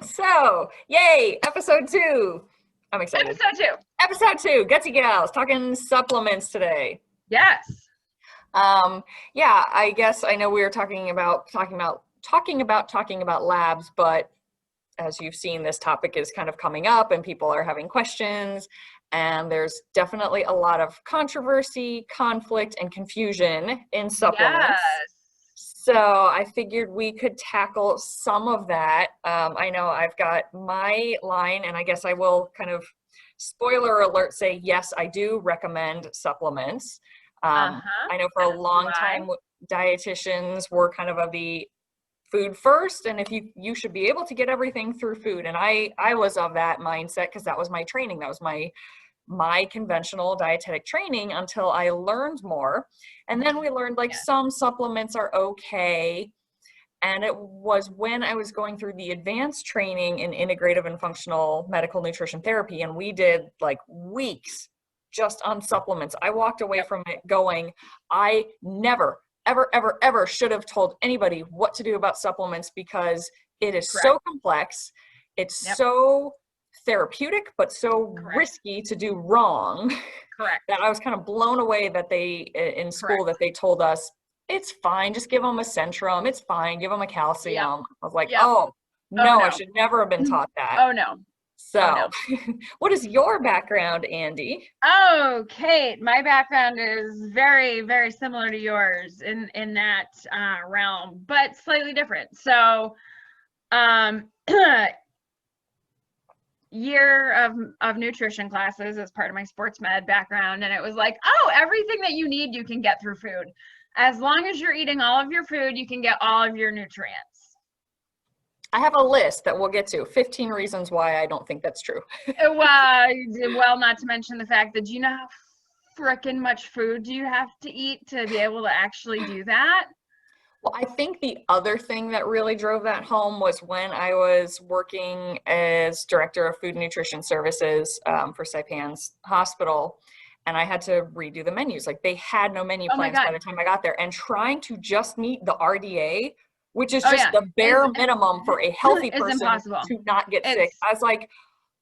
So, yay, episode 2. I'm excited. Episode 2. Episode 2, Gutsy Gals, talking supplements today. Yes. Yeah, I guess I know we were talking about labs, but as you've seen, this topic is kind of coming up and people are having questions, and there's definitely a lot of controversy, conflict, and confusion in supplements. Yes. So I figured we could tackle some of that. I know I've got my line, and I guess I will kind of spoiler alert say, yes, I do recommend supplements. I know for a long time, dietitians were kind of the food first, and if you should be able to get everything through food. And I was of that mindset because that was my training. That was my conventional dietetic training until I learned more. And then we learned some supplements are okay. And it was when I was going through the advanced training in integrative and functional medical nutrition therapy, and we did weeks just on supplements. I walked away from it going, I never, ever should have told anybody what to do about supplements because it is so complex. It's so therapeutic, but so risky to do wrong. That I was kind of blown away that they, in school, that they told us, it's fine, just give them a Centrum, it's fine, give them a calcium. I was like, oh, no, I should never have been taught that. Oh, no. So, what is your background, Andee? Oh, Kate, my background is very, very similar to yours in that realm, but slightly different. So, year of nutrition classes as part of my sports med background, and it was like, oh, everything that you need you can get through food. As long as you're eating all of your food, you can get all of your nutrients. I have a list that we'll get to. 15 reasons why I don't think that's true. Well, not to mention the fact that you know how frickin' much food you have to eat to be able to actually do that. Well, I think the other thing that really drove that home was when I was working as director of food and nutrition services for Saipan's hospital, and I had to redo the menus. They had no menu plans by the time I got there, and trying to just meet the RDA, which is just the bare minimum for a healthy person to not get sick. I was like,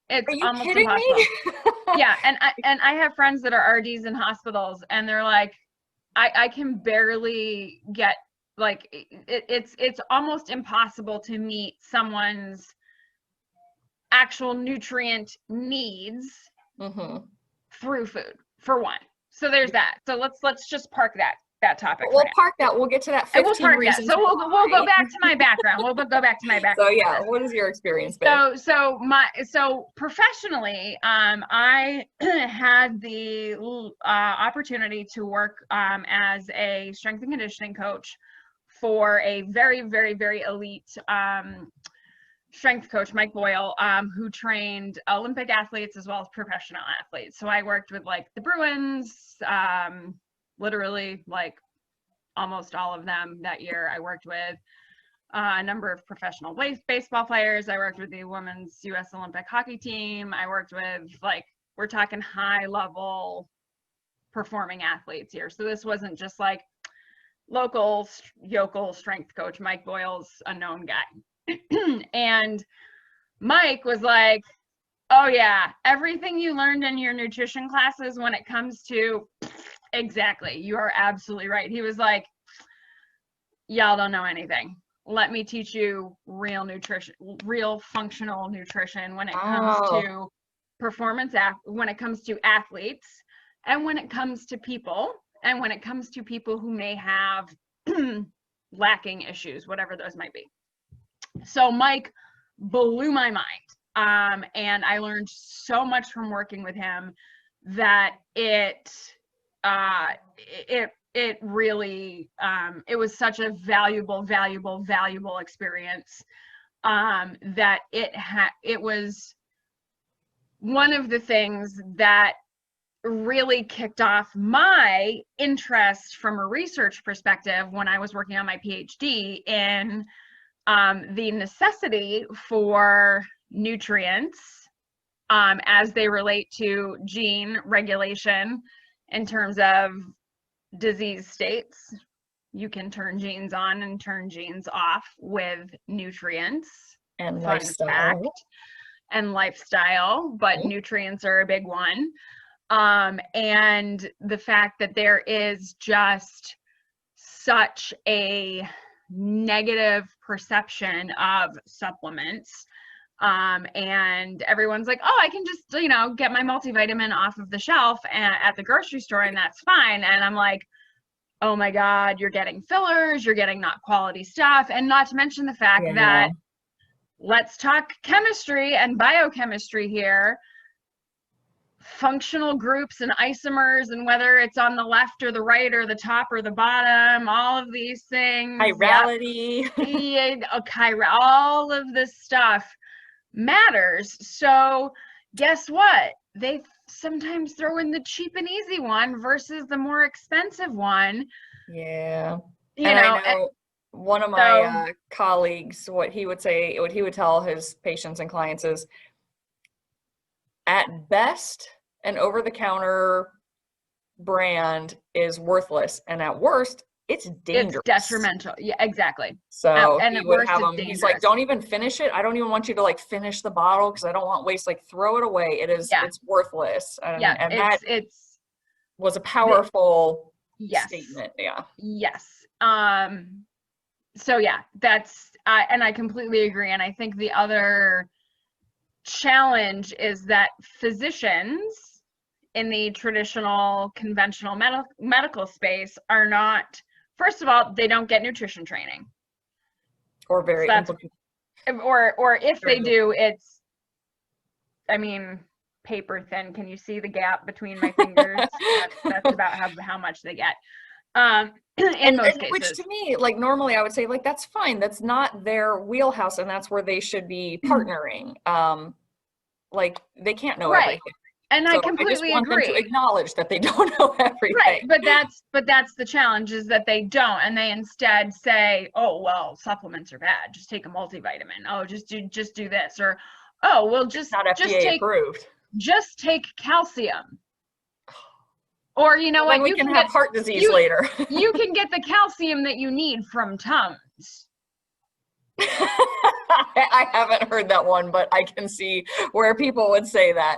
it's are you almost kidding impossible. me? Yeah, and I have friends that are RDs in hospitals, and they're like, I can barely get, it's almost impossible to meet someone's actual nutrient needs through food, for one. So there's that. So let's just park that topic. We'll park that. We'll get to that 15 reasons. So we'll go back to my background. We'll go back to my background. So yeah, what is your experience been? So professionally, I had the opportunity to work as a strength and conditioning coach for a very, very, very elite strength coach, Mike Boyle, who trained Olympic athletes as well as professional athletes. So I worked with the Bruins, literally almost all of them that year. I worked with a number of professional baseball players. I worked with the women's U.S. Olympic hockey team. I worked with we're talking high level performing athletes here. So this wasn't just local yokel strength coach. Mike Boyle's a known guy. And Mike was like, oh yeah, everything you learned in your nutrition classes when it comes to exactly, you are absolutely right. He was like, y'all don't know anything. Let me teach you real nutrition, real functional nutrition when it comes to performance, when it comes to athletes, and when it comes to people, and when it comes to people who may have lacking issues, whatever those might be. So Mike blew my mind. And I learned so much from working with him that it really, it was such a valuable experience, that it was one of the things that really kicked off my interest from a research perspective when I was working on my PhD in the necessity for nutrients as they relate to gene regulation in terms of disease states. You can turn genes on and turn genes off with nutrients And fun fact, lifestyle. and lifestyle, but nutrients are a big one. And the fact that there is just such a negative perception of supplements. And everyone's like, oh, I can just, get my multivitamin off of the shelf at the grocery store and that's fine. And I'm like, oh my God, you're getting fillers, you're getting not quality stuff. And not to mention the fact that, let's talk chemistry and biochemistry here. Functional groups and isomers, and whether it's on the left or the right or the top or the bottom, all of these things. Chirality. All of this stuff matters. So guess what? They sometimes throw in the cheap and easy one versus the more expensive one. Yeah. You and know, I know one of my colleagues, what he would tell his patients and clients is, at best, an over-the-counter brand is worthless, and at worst, it's dangerous. It's detrimental. Yeah, exactly. So and he at would worst, have it's them. dangerous. He's like, don't even finish it. I don't even want you to like finish the bottle because I don't want waste. Like, throw it away. It's worthless. And that was a powerful statement. Yeah. Yes. So yeah, that's and I completely agree. And I think the other challenge is that physicians in the traditional conventional medical space are not, first of all, they don't get nutrition training, or very or if they do, it's, I mean, paper thin. Can you see the gap between my fingers? that's about how much they get. In most cases. Which to me, like, normally I would say, like, that's fine. That's not their wheelhouse, and that's where they should be partnering. Like, they can't know everything. And so I completely agree. Them to acknowledge that they don't know everything. Right, but that's the challenge, is that they don't, and they instead say, oh, well, supplements are bad. Just take a multivitamin. Oh, just do this, or oh, well, just approved. Just take calcium. Or you know what? We can have heart disease later. You can get the calcium that you need from Tums. I haven't heard that one, but I can see where people would say that.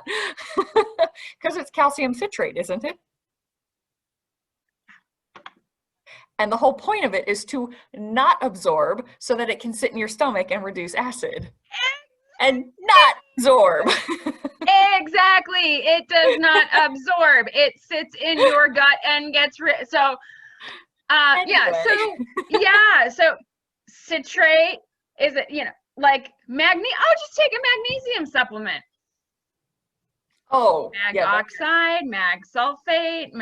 Because it's calcium citrate, isn't it? And the whole point of it is to not absorb so that it can sit in your stomach and reduce acid. And not absorb. Exactly. It does not absorb. It sits in your gut and gets so so citrate is it, like just take a magnesium supplement. Oh, mag oxide, mag sulfate,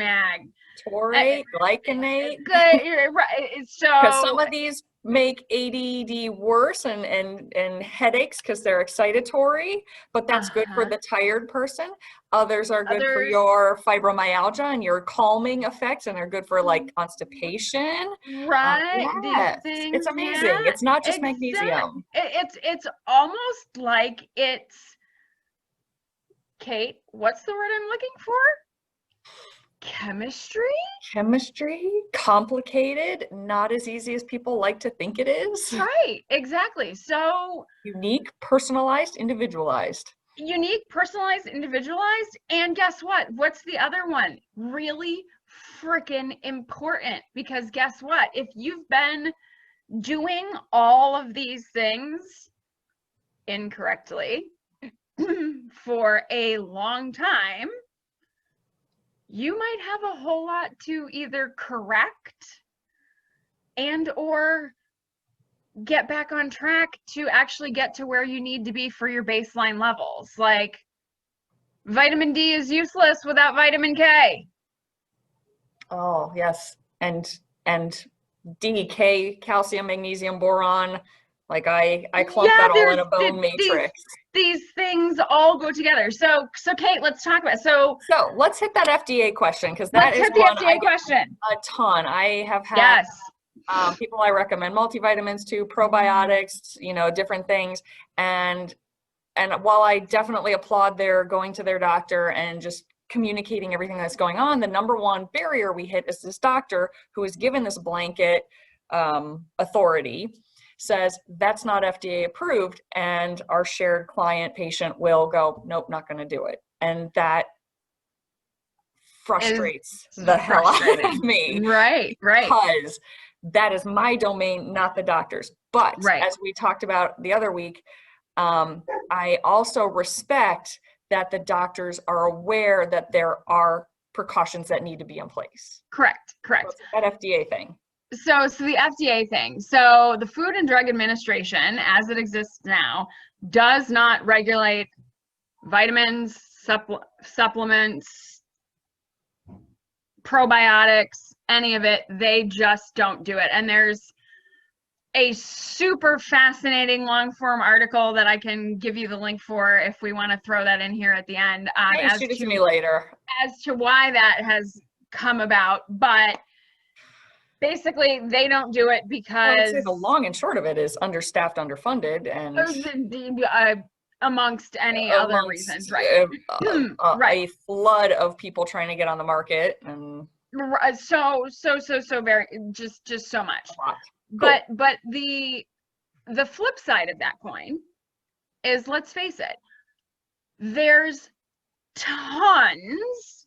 taurate, glycinate. Good. Right. So because some of these make ADD worse and headaches because they're excitatory, but that's good for the tired person. Others are good for your fibromyalgia and your calming effects, and are good for like constipation. Right. Yes. These things, it's amazing. Yeah, it's not just magnesium. It's almost like it's, Kate, what's the word I'm looking for? Chemistry, complicated, not as easy as people like to think it is. Right, exactly. So unique, personalized, individualized. And guess what? What's the other one? Really freaking important, because guess what? If you've been doing all of these things incorrectly for a long time, you might have a whole lot to either correct and or get back on track to actually get to where you need to be for your baseline levels. Like, vitamin D is useless without vitamin K. Oh, yes. And D, K, calcium, magnesium, boron. Like I clump that all in a bone matrix. These things all go together. So Kate, let's talk about it. So let's hit that FDA question, because that is one I get a ton. I have had people I recommend multivitamins to, probiotics, different things. And while I definitely applaud their going to their doctor and just communicating everything that's going on, the number one barrier we hit is this doctor who is given this blanket authority says that's not FDA approved, and our shared client patient will go, nope, not going to do it. And that frustrates the hell out of me. Right. Because that is my domain, not the doctor's. But Right. as we talked about the other week, I also respect that the doctors are aware that there are precautions that need to be in place. Correct. So it's that FDA thing. So the FDA thing. So the Food and Drug Administration, as it exists now, does not regulate vitamins, supplements, probiotics, any of it. They just don't do it. And there's a super fascinating long form article that I can give you the link for if we want to throw that in here at the end. Shoot it to me later. As to why that has come about, but basically they don't do it because the long and short of it is understaffed, underfunded, and amongst any other reasons, right? A flood of people trying to get on the market, and so very just so much. Cool. But the flip side of that coin is, let's face it, there's tons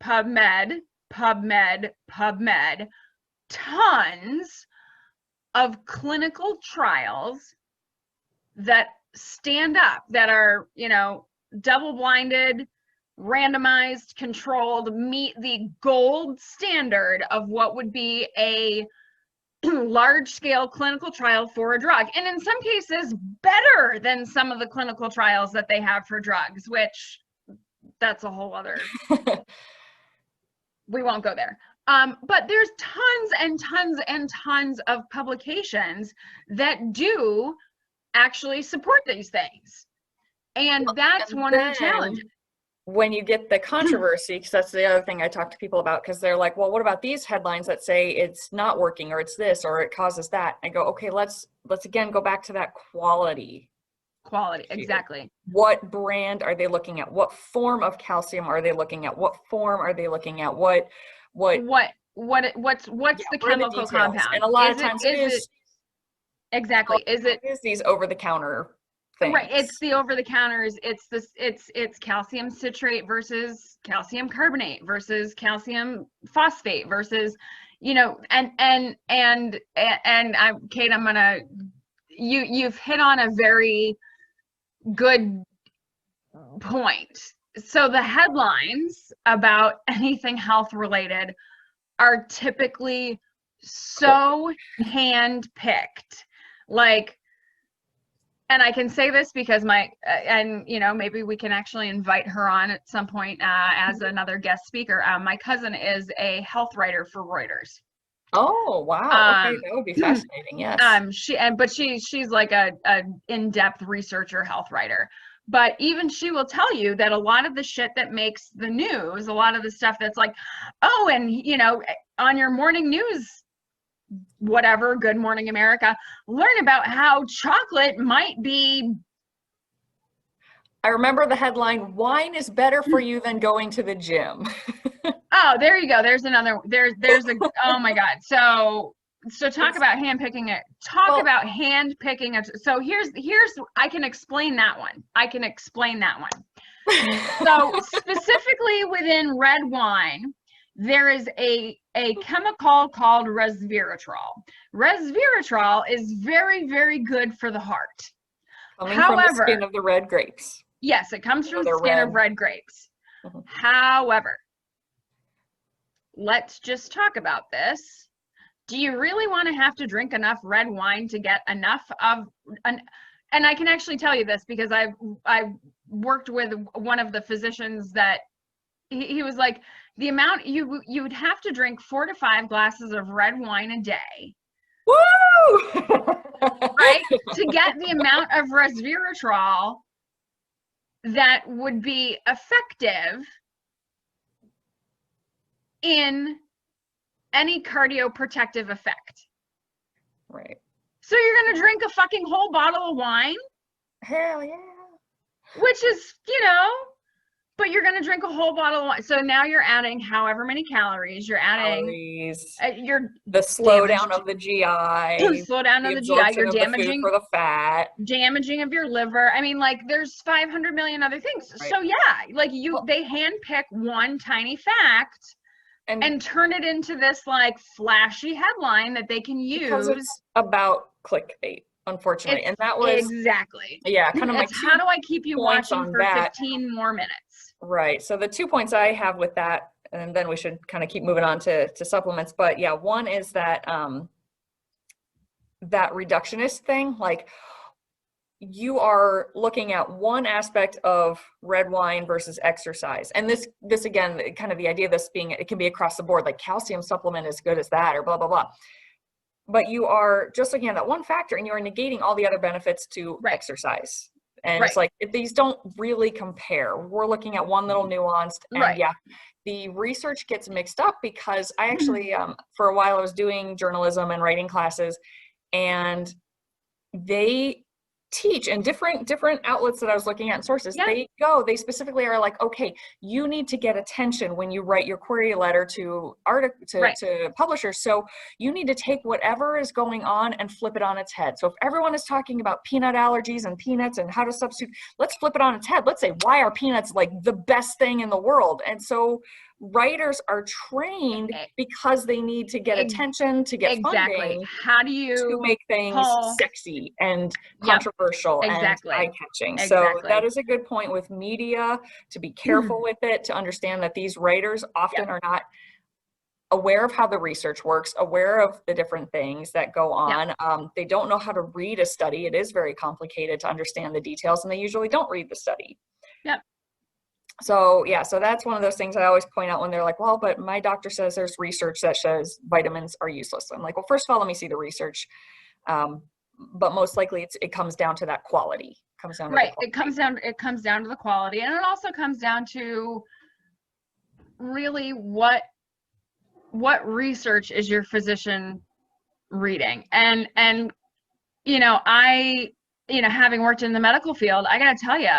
PubMed, tons of clinical trials that stand up, that are, double-blinded, randomized, controlled, meet the gold standard of what would be a large-scale clinical trial for a drug. And in some cases, better than some of the clinical trials that they have for drugs, which that's a whole other... We won't go there. But there's tons and tons and tons of publications that do actually support these things. And that's one of the challenges. When you get the controversy, because that's the other thing I talk to people about, because they're like, well, what about these headlines that say it's not working, or it's this, or it causes that? I go, okay, let's again go back to that quality. Exactly. What brand are they looking at? What form of calcium are they looking at? What form are they looking at? What's the chemical compound? And a lot of times it is exactly. Is these over the counter things? Right. It's the over the counters. It's calcium citrate versus calcium carbonate versus calcium phosphate versus, and Kate, I'm gonna, you've hit on a very good point. So the headlines about anything health related are typically so hand-picked. Like, and I can say this because maybe we can actually invite her on at some point as another guest speaker. My cousin is a health writer for Reuters. Oh, wow. Okay, that would be fascinating. Yes. She's like a in-depth researcher, health writer. But even she will tell you that a lot of the shit that makes the news, a lot of the stuff that's like, oh, and on your morning news, whatever, Good Morning America, learn about how chocolate might be. I remember the headline, wine is better for you than going to the gym. Oh, there you go. There's another, there's a, oh my God. So talk about hand-picking it. About hand-picking it. So here's, I can explain that one. So specifically within red wine, there is a chemical called resveratrol. Resveratrol is very, very good for the heart. Coming from the skin of the red grapes. Yes, it comes from the skin of red grapes. Mm-hmm. However, let's just talk about this. Do you really want to have to drink enough red wine to get enough of and I can actually tell you this because I've worked with one of the physicians that he was like, the amount you would have to drink 4 to 5 glasses of red wine a day. Woo! Right? To get the amount of resveratrol that would be effective in any cardioprotective effect. Right. So you're going to drink a fucking whole bottle of wine? Hell yeah. Which is, But you're going to drink a whole bottle of wine. So now you're adding however many calories. You're adding, Calories, you're the slowdown of the GI, slow down the on the GI. absorption You're of the food for the fat. damaging of your liver. I mean, like there's 500 million other things. Right. So yeah, like they handpick one tiny fact and turn it into this like flashy headline that they can use. Because it's about clickbait, unfortunately. And that was exactly. Yeah, kind of my how do I keep you watching for that. 15 more minutes? Right. So the 2 points I have with that, and then we should kind of keep moving on to supplements. But yeah, one is that that reductionist thing, like you are looking at one aspect of red wine versus exercise. And this again, kind of the idea of this being, it can be across the board, like calcium supplement is good as that, or blah, blah, blah. But you are just looking at that one factor and you are negating all the other benefits to exercise. And it's like, these don't really compare. We're looking at one little nuanced, and yeah, the research gets mixed up because I actually, for a while I was doing journalism and writing classes, and they teach in different outlets that I was looking at and sources. They specifically are like, okay, you need to get attention when you write your query letter to to publishers. So you need to take whatever is going on and flip it on its head. So if everyone is talking about peanut allergies and peanuts and how to substitute, let's flip it on its head. Let's say, why are peanuts like the best thing in the world? And so writers are trained because they need to get attention, to get funding. How do you to make things sexy and controversial and eye-catching? So that is a good point with media, to be careful with it, to understand that these writers often are not aware of how the research works, aware of the different things that go on. They don't know how to read a study. It is very complicated to understand the details, and they usually don't read the study. So yeah, so that's one of those things I always point out when they're like, well, but my doctor says there's research that says vitamins are useless. I'm like, well, first of all, let me see the research. But most likely it comes down to that quality. It comes down to it comes down to the quality. And it also comes down to really what research is your physician reading? And having worked in the medical field, I gotta tell you,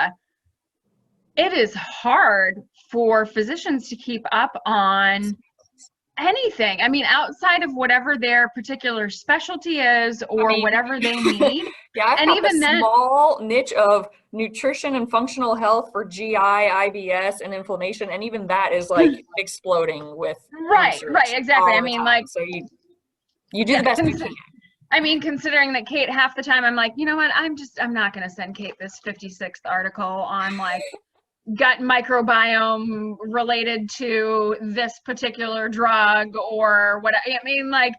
it is hard for physicians to keep up on anything. I mean, outside of whatever their particular specialty is or whatever they need. And even then, small niche of nutrition and functional health for GI, IBS, and inflammation, and even that is like exploding with exactly. I mean, like, so you do the best you can. I mean, considering that Kate, half the time I'm like, you know what, I'm not going to send Kate this 56th article on like gut microbiome related to this particular drug or what. I mean, like,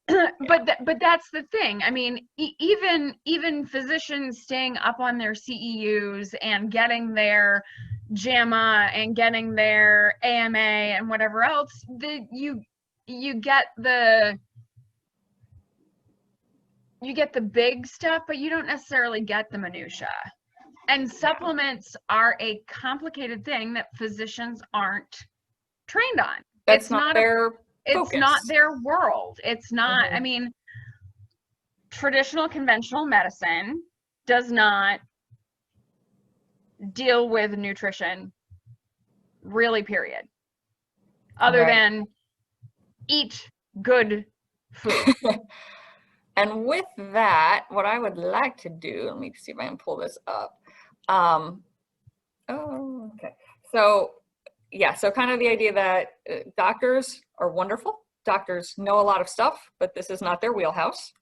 but that's the thing. I mean, even physicians staying up on their CEUs and getting their JAMA and getting their AMA and whatever else, you get the big stuff, but you don't necessarily get the minutia. And supplements are a complicated thing that physicians aren't trained on. It's not their focus. It's not their world. It's not, I mean, traditional conventional medicine does not deal with nutrition, really, period. Other than eat good food. And with that, what I would like to do, let me see if I can pull this up. Okay. So yeah, so kind of the idea that doctors are wonderful. Doctors know a lot of stuff, but this is not their wheelhouse.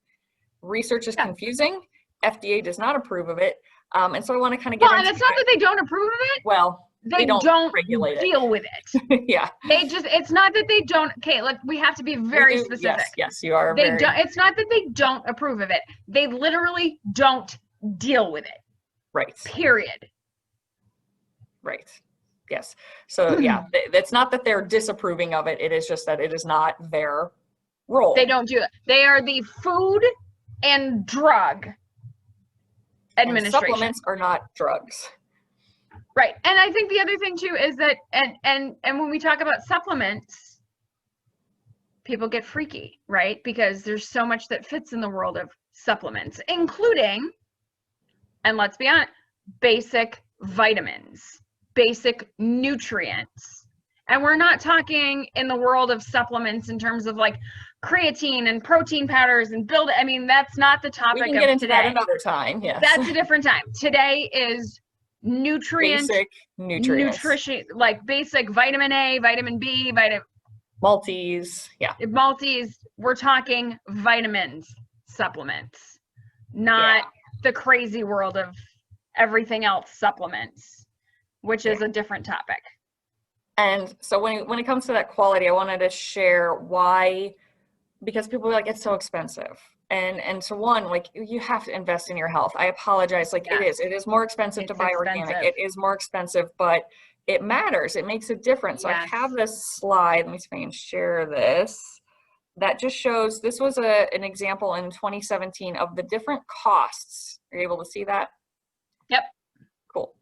Research is confusing. FDA does not approve of it. And so I want to kind of get into and it's not that they don't approve of it. Well, they don't regulate deal with it. It's not that they don't. Okay, look, we have to be very specific. Yes, you are. It's not that they don't approve of it. They literally don't deal with it. Right. Period. Right. Yes. So yeah, it's not that they're disapproving of it. It is just that it is not their role. They don't do it. They are the Food and Drug Administration. And supplements are not drugs. Right. And I think the other thing too is that, and when we talk about supplements, people get freaky, right? Because there's so much that fits in the world of supplements, including, and let's be honest, basic vitamins. basic nutrients. And we're not talking in the world of supplements in terms of like creatine and protein powders and I mean, that's not the topic We can get of into today. that another time. Yes. That's a different time. Today is Basic nutrients. nutrition, like basic vitamin A, vitamin B, Multis. Yeah. multis. We're talking vitamins, supplements, not the crazy world of everything else supplements, which is a different topic. And so when it comes to that quality, I wanted to share why, because people are like, it's so expensive. And so one, like, you have to invest in your health. I apologize. Like, it is more expensive to buy organic. It is more expensive, but it matters. It makes a difference. So I have this slide. Let me see if I can share this. That just shows, this was an example in 2017 of the different costs. Are you able to see that? Yep. Cool.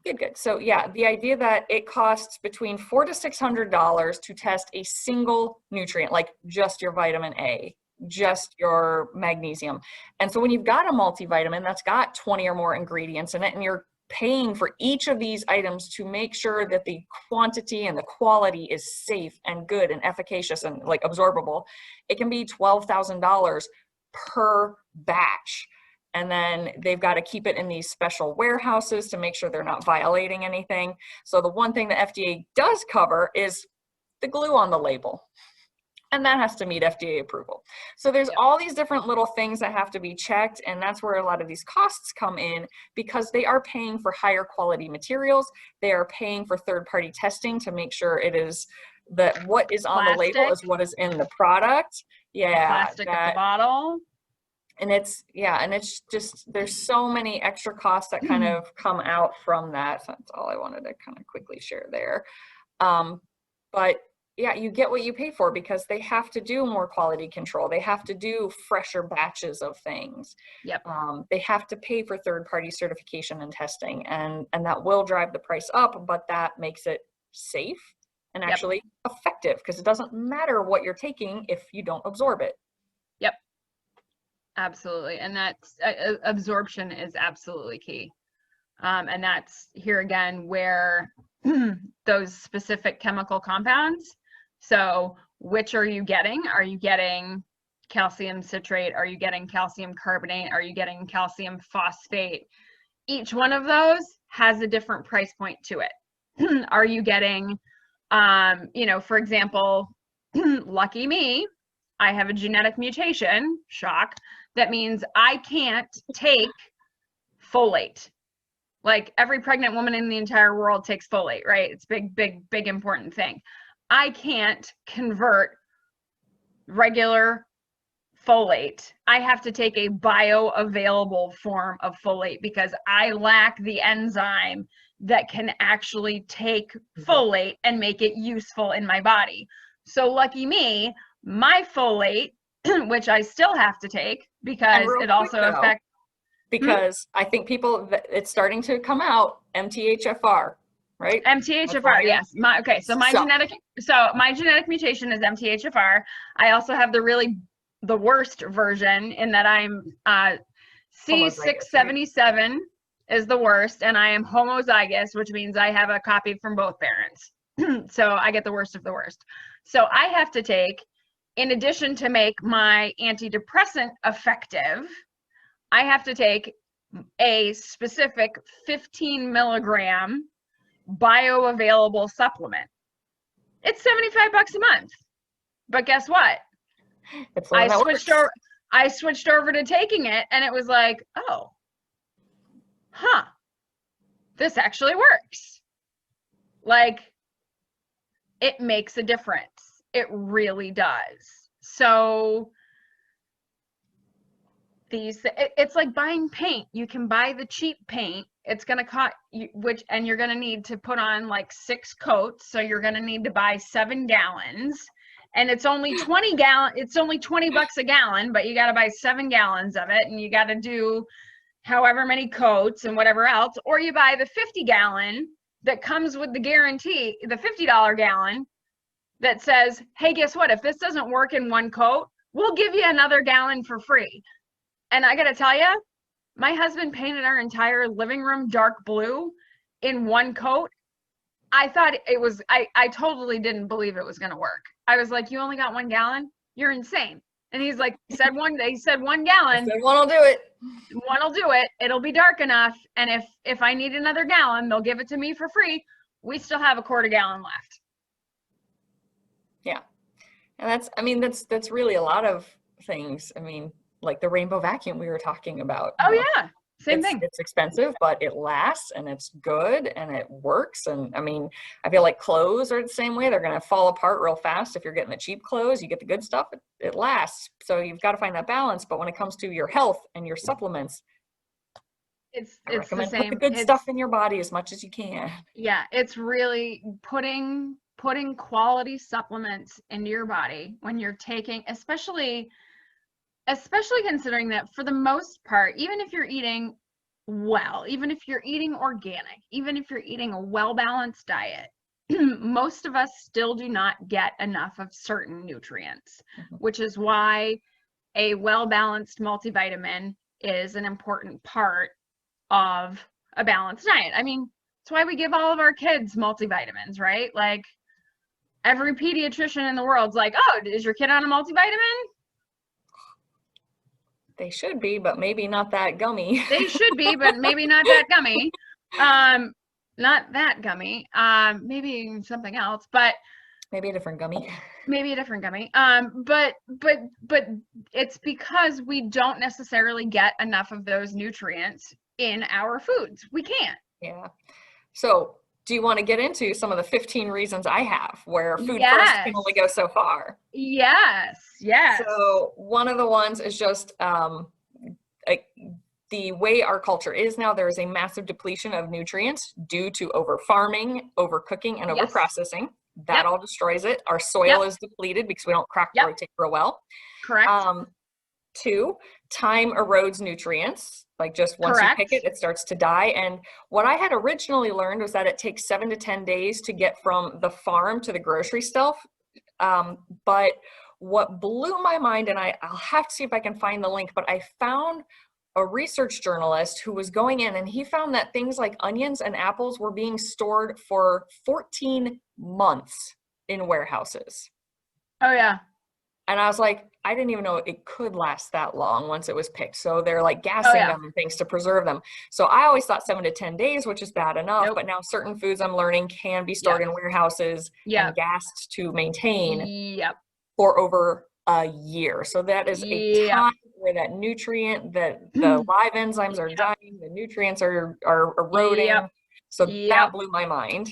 Good. So yeah, the idea that it costs between $400 to $600 to test a single nutrient, like just your vitamin A, just your magnesium. And so when you've got a multivitamin that's got 20 or more ingredients in it, and you're paying for each of these items to make sure that the quantity and the quality is safe and good and efficacious and like absorbable, it can be $12,000 per batch. And then they've got to keep it in these special warehouses to make sure they're not violating anything. So the one thing the FDA does cover is the glue on the label. And that has to meet FDA approval. So there's all these different little things that have to be checked. And that's where a lot of these costs come in, because they are paying for higher quality materials. They are paying for third-party testing to make sure it is that what is on the label is what is in the product. Yeah. Plastic at the bottle. And it's just, there's so many extra costs that kind of come out from that. So that's all I wanted to kind of quickly share there. But yeah, you get what you pay for, because they have to do more quality control. They have to do fresher batches of things. Yep. They have to pay for third-party certification and testing, and that will drive the price up, but that makes it safe and actually effective, because it doesn't matter what you're taking if you don't absorb it. Yep. Absolutely. And that's absorption is absolutely key. And that's here again where those specific chemical compounds. So which are you getting? Are you getting calcium citrate? Are you getting calcium carbonate? Are you getting calcium phosphate? Each one of those has a different price point to it. Are you getting, for example, lucky me, I have a genetic mutation, shock. That means I can't take folate. Like every pregnant woman in the entire world takes folate, right? It's big, important thing. I can't convert regular folate. I have to take a bioavailable form of folate because I lack the enzyme that can actually take folate and make it useful in my body. So lucky me, my folate, which I still have to take because it also affects. Because I think it's starting to come out, MTHFR, right? MTHFR, yes. My genetic mutation is MTHFR. I also have the worst version in that I'm C677 is the worst, and I am homozygous, which means I have a copy from both parents. So I get the worst of the worst. So I have to take, in addition to make my antidepressant effective, I have to take a specific 15 milligram bioavailable supplement. It's $75 a month. But guess what? I switched over to taking it, and it was like, oh, this actually works. Like, it makes a difference. It really does. So it's like buying paint. You can buy the cheap paint. It's going to cost you, and you're going to need to put on like 6 coats. So you're going to need to buy 7 gallons, and it's only 20 bucks a gallon, but you got to buy 7 gallons of it, and you got to do however many coats and whatever else, or you buy the 50 gallon that comes with the guarantee, the $50 gallon that says, hey, guess what? If this doesn't work in 1 coat, we'll give you another gallon for free. And I got to tell you, my husband painted our entire living room dark blue in one coat, I thought it was, I totally didn't believe it was going to work. I was like, you only got 1 gallon? You're insane. And he's like, he said 1 gallon. Then one will do it. One will do it. It'll be dark enough. And if I need another gallon, they'll give it to me for free. We still have a quarter gallon left. Yeah. And that's really a lot of things. I mean, like the rainbow vacuum we were talking about. Oh yeah. Same thing. It's expensive, but it lasts and it's good and it works. And I mean, I feel like clothes are the same way. They're going to fall apart real fast. If you're getting the cheap clothes, you get the good stuff, it lasts. So you've got to find that balance. But when it comes to your health and your supplements, it's recommend the same. Put the good stuff in your body as much as you can. Yeah, it's really putting quality supplements into your body when you're taking, especially considering that for the most part, even if you're eating well, even if you're eating organic, even if you're eating a well-balanced diet, most of us still do not get enough of certain nutrients, which is why a well-balanced multivitamin is an important part of a balanced diet. I mean, that's why we give all of our kids multivitamins, right? Like every pediatrician in the world's like, oh, is your kid on a multivitamin? They should be, but maybe not that gummy. They should be, but maybe not that gummy. Not that gummy. Maybe something else, but maybe a different gummy. Maybe a different gummy. But it's because we don't necessarily get enough of those nutrients in our foods. We can't. Yeah. So do you want to get into some of the 15 reasons I have where food first can only go so far? Yes. So one of the ones is just the way our culture is now, there is a massive depletion of nutrients due to over farming, over cooking, and over processing. That all destroys it. Our soil is depleted because we don't crack the rotate real well. Correct. 2, time erodes nutrients. Like just once you pick it, it starts to die. And what I had originally learned was that it takes 7 to 10 days to get from the farm to the grocery shelf. But what blew my mind, and I'll have to see if I can find the link, but I found a research journalist who was going in and he found that things like onions and apples were being stored for 14 months in warehouses. Oh yeah. And I was like, I didn't even know it could last that long once it was picked. So they're like gassing them and things to preserve them. So I always thought 7 to 10 days, which is bad enough. But now certain foods I'm learning can be stored in warehouses and gassed to maintain for over a year. So that is a time where that nutrient, that the live enzymes are dying, the nutrients are eroding. So that blew my mind.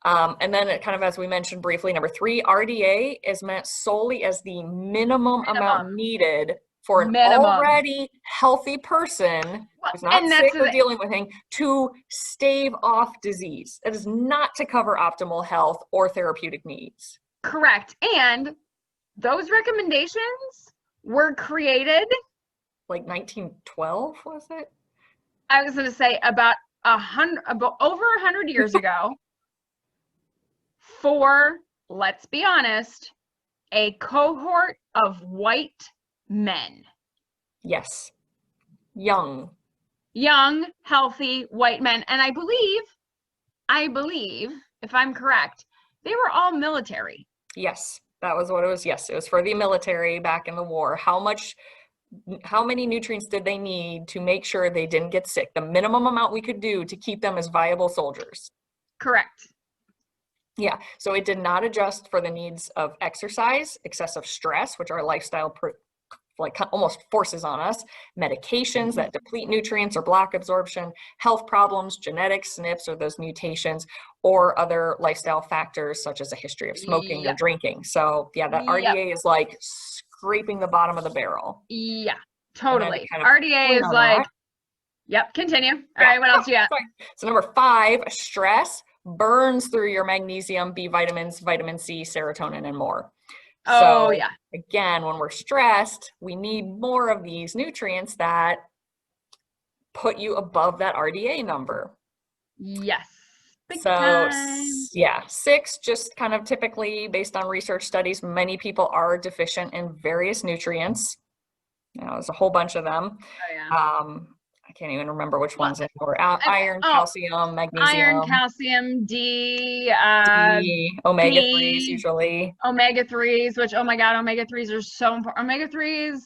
And then it kind of, as we mentioned briefly, number 3, RDA is meant solely as the minimum amount needed for an already healthy person who's not sick or dealing with anything to stave off disease. It is not to cover optimal health or therapeutic needs. Correct. And those recommendations were created like 1912, was it? I was going to say about over 100 years ago. For, let's be honest, a cohort of white men. Yes. Young, healthy white men. And I believe, if I'm correct, they were all military. Yes, that was what it was. Yes, it was for the military back in the war. How many nutrients did they need to make sure they didn't get sick? The minimum amount we could do to keep them as viable soldiers. Correct. Yeah, so it did not adjust for the needs of exercise, excessive stress, which our lifestyle almost forces on us, medications that deplete nutrients or block absorption, health problems, genetics, SNPs, or those mutations, or other lifestyle factors such as a history of smoking or drinking. So yeah, that RDA is like scraping the bottom of the barrel. Yeah, totally. RDA is like, continue. All right, what else you got? So number 5, stress burns through your magnesium, B vitamins, vitamin C, serotonin, and more. So again, when we're stressed, we need more of these nutrients that put you above that RDA number. Yes. Big time. 6, just kind of typically based on research studies, many people are deficient in various nutrients. There's a whole bunch of them. I can't even remember which Well, ones anymore. Iron, calcium, iron, magnesium, calcium, D, D, omega-3s B, usually. omega-3s, which, oh my God, omega-3s are so important. Omega-3s,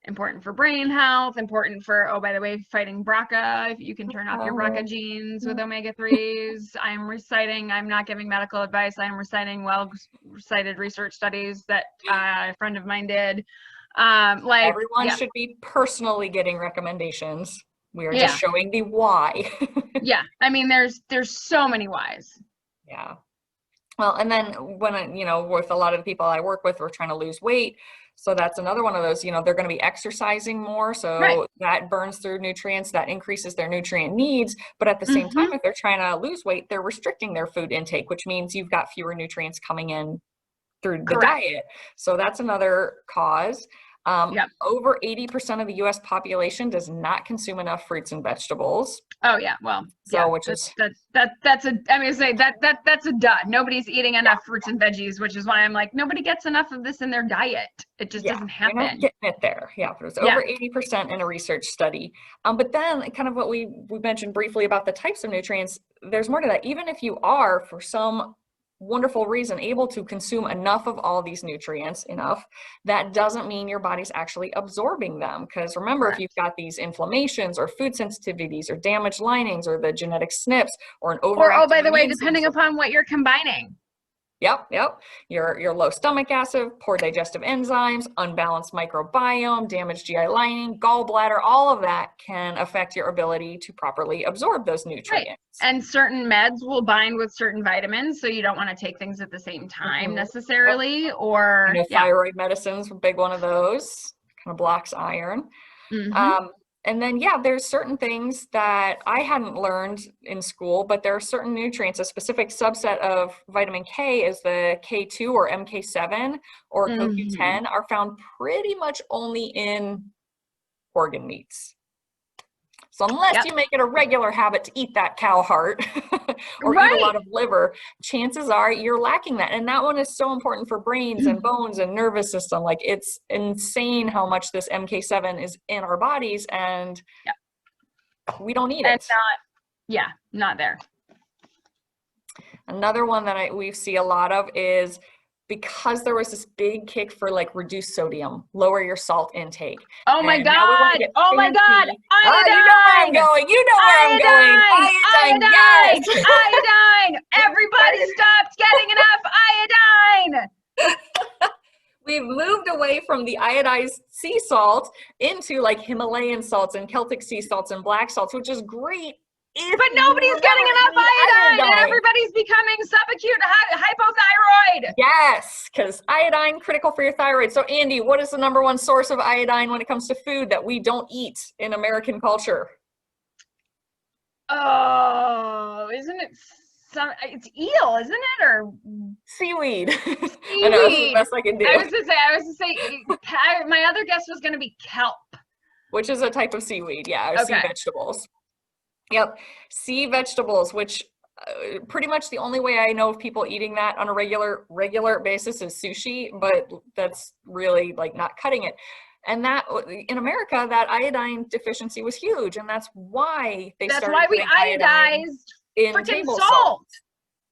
important for brain health, important for, oh, by the way, fighting BRCA. If you can turn off your BRCA genes with omega-3s. I'm not giving medical advice. I'm reciting well-cited research studies that a friend of mine did. Everyone should be personally getting recommendations. We are just showing the why. Yeah, I mean, there's so many whys. Yeah. Well, and then when, with a lot of the people I work with, we're trying to lose weight. So that's another one of those, they're going to be exercising more. So that burns through nutrients, that increases their nutrient needs. But at the same time, if they're trying to lose weight, they're restricting their food intake, which means you've got fewer nutrients coming in through the diet. So that's another cause. Over 80% of the US population does not consume enough fruits and vegetables. Oh yeah, well, so that's a dud. Nobody's eating enough fruits and veggies, which is why I'm like, nobody gets enough of this in their diet. It just doesn't happen. We're not getting it there. Yeah, but it's over 80% in a research study. But then kind of what we mentioned briefly about the types of nutrients, there's more to that. Even if you are, for some wonderful reason, able to consume enough of all these nutrients, that doesn't mean your body's actually absorbing them. Because remember, if you've got these inflammations or food sensitivities or damaged linings or the genetic SNPs or an overactive by the way, immune depending system, upon what you're combining. Yep. Your low stomach acid, poor digestive enzymes, unbalanced microbiome, damaged GI lining, gallbladder, all of that can affect your ability to properly absorb those nutrients. And certain meds will bind with certain vitamins, so you don't want to take things at the same time necessarily. Or thyroid medicine's a big one of those, kind of blocks iron. And then, there's certain things that I hadn't learned in school, but there are certain nutrients. A specific subset of vitamin K is the K2 or MK7 or CoQ10 are found pretty much only in organ meats. So unless you make it a regular habit to eat that cow heart or eat a lot of liver, chances are you're lacking that. And that one is so important for brains and bones and nervous system. Like, it's insane how much this MK7 is in our bodies, and we don't need it. Not there. Another one that we see a lot of is, because there was this big kick for like reduced sodium, lower your salt intake. Oh my God. Iodine. You know where I'm going. Iodine. Yes. Iodine. Everybody stopped getting enough iodine. We've moved away from the iodized sea salt into like Himalayan salts and Celtic sea salts and black salts, which is great. But nobody's getting enough iodine, and everybody's becoming subacute hypothyroid. Yes, because iodine, critical for your thyroid. So Andee, what is the number one source of iodine when it comes to food that we don't eat in American culture? Oh, isn't it it's eel, isn't it? Or seaweed. Seaweed. I know, that's the best I can do. I was to say my other guess was going to be kelp. Which is a type of seaweed, or sea vegetables. Yep, sea vegetables, which pretty much the only way I know of people eating that on a regular basis is sushi, but that's really like not cutting it. And that in America, that iodine deficiency was huge, and that's why we iodized in table salt.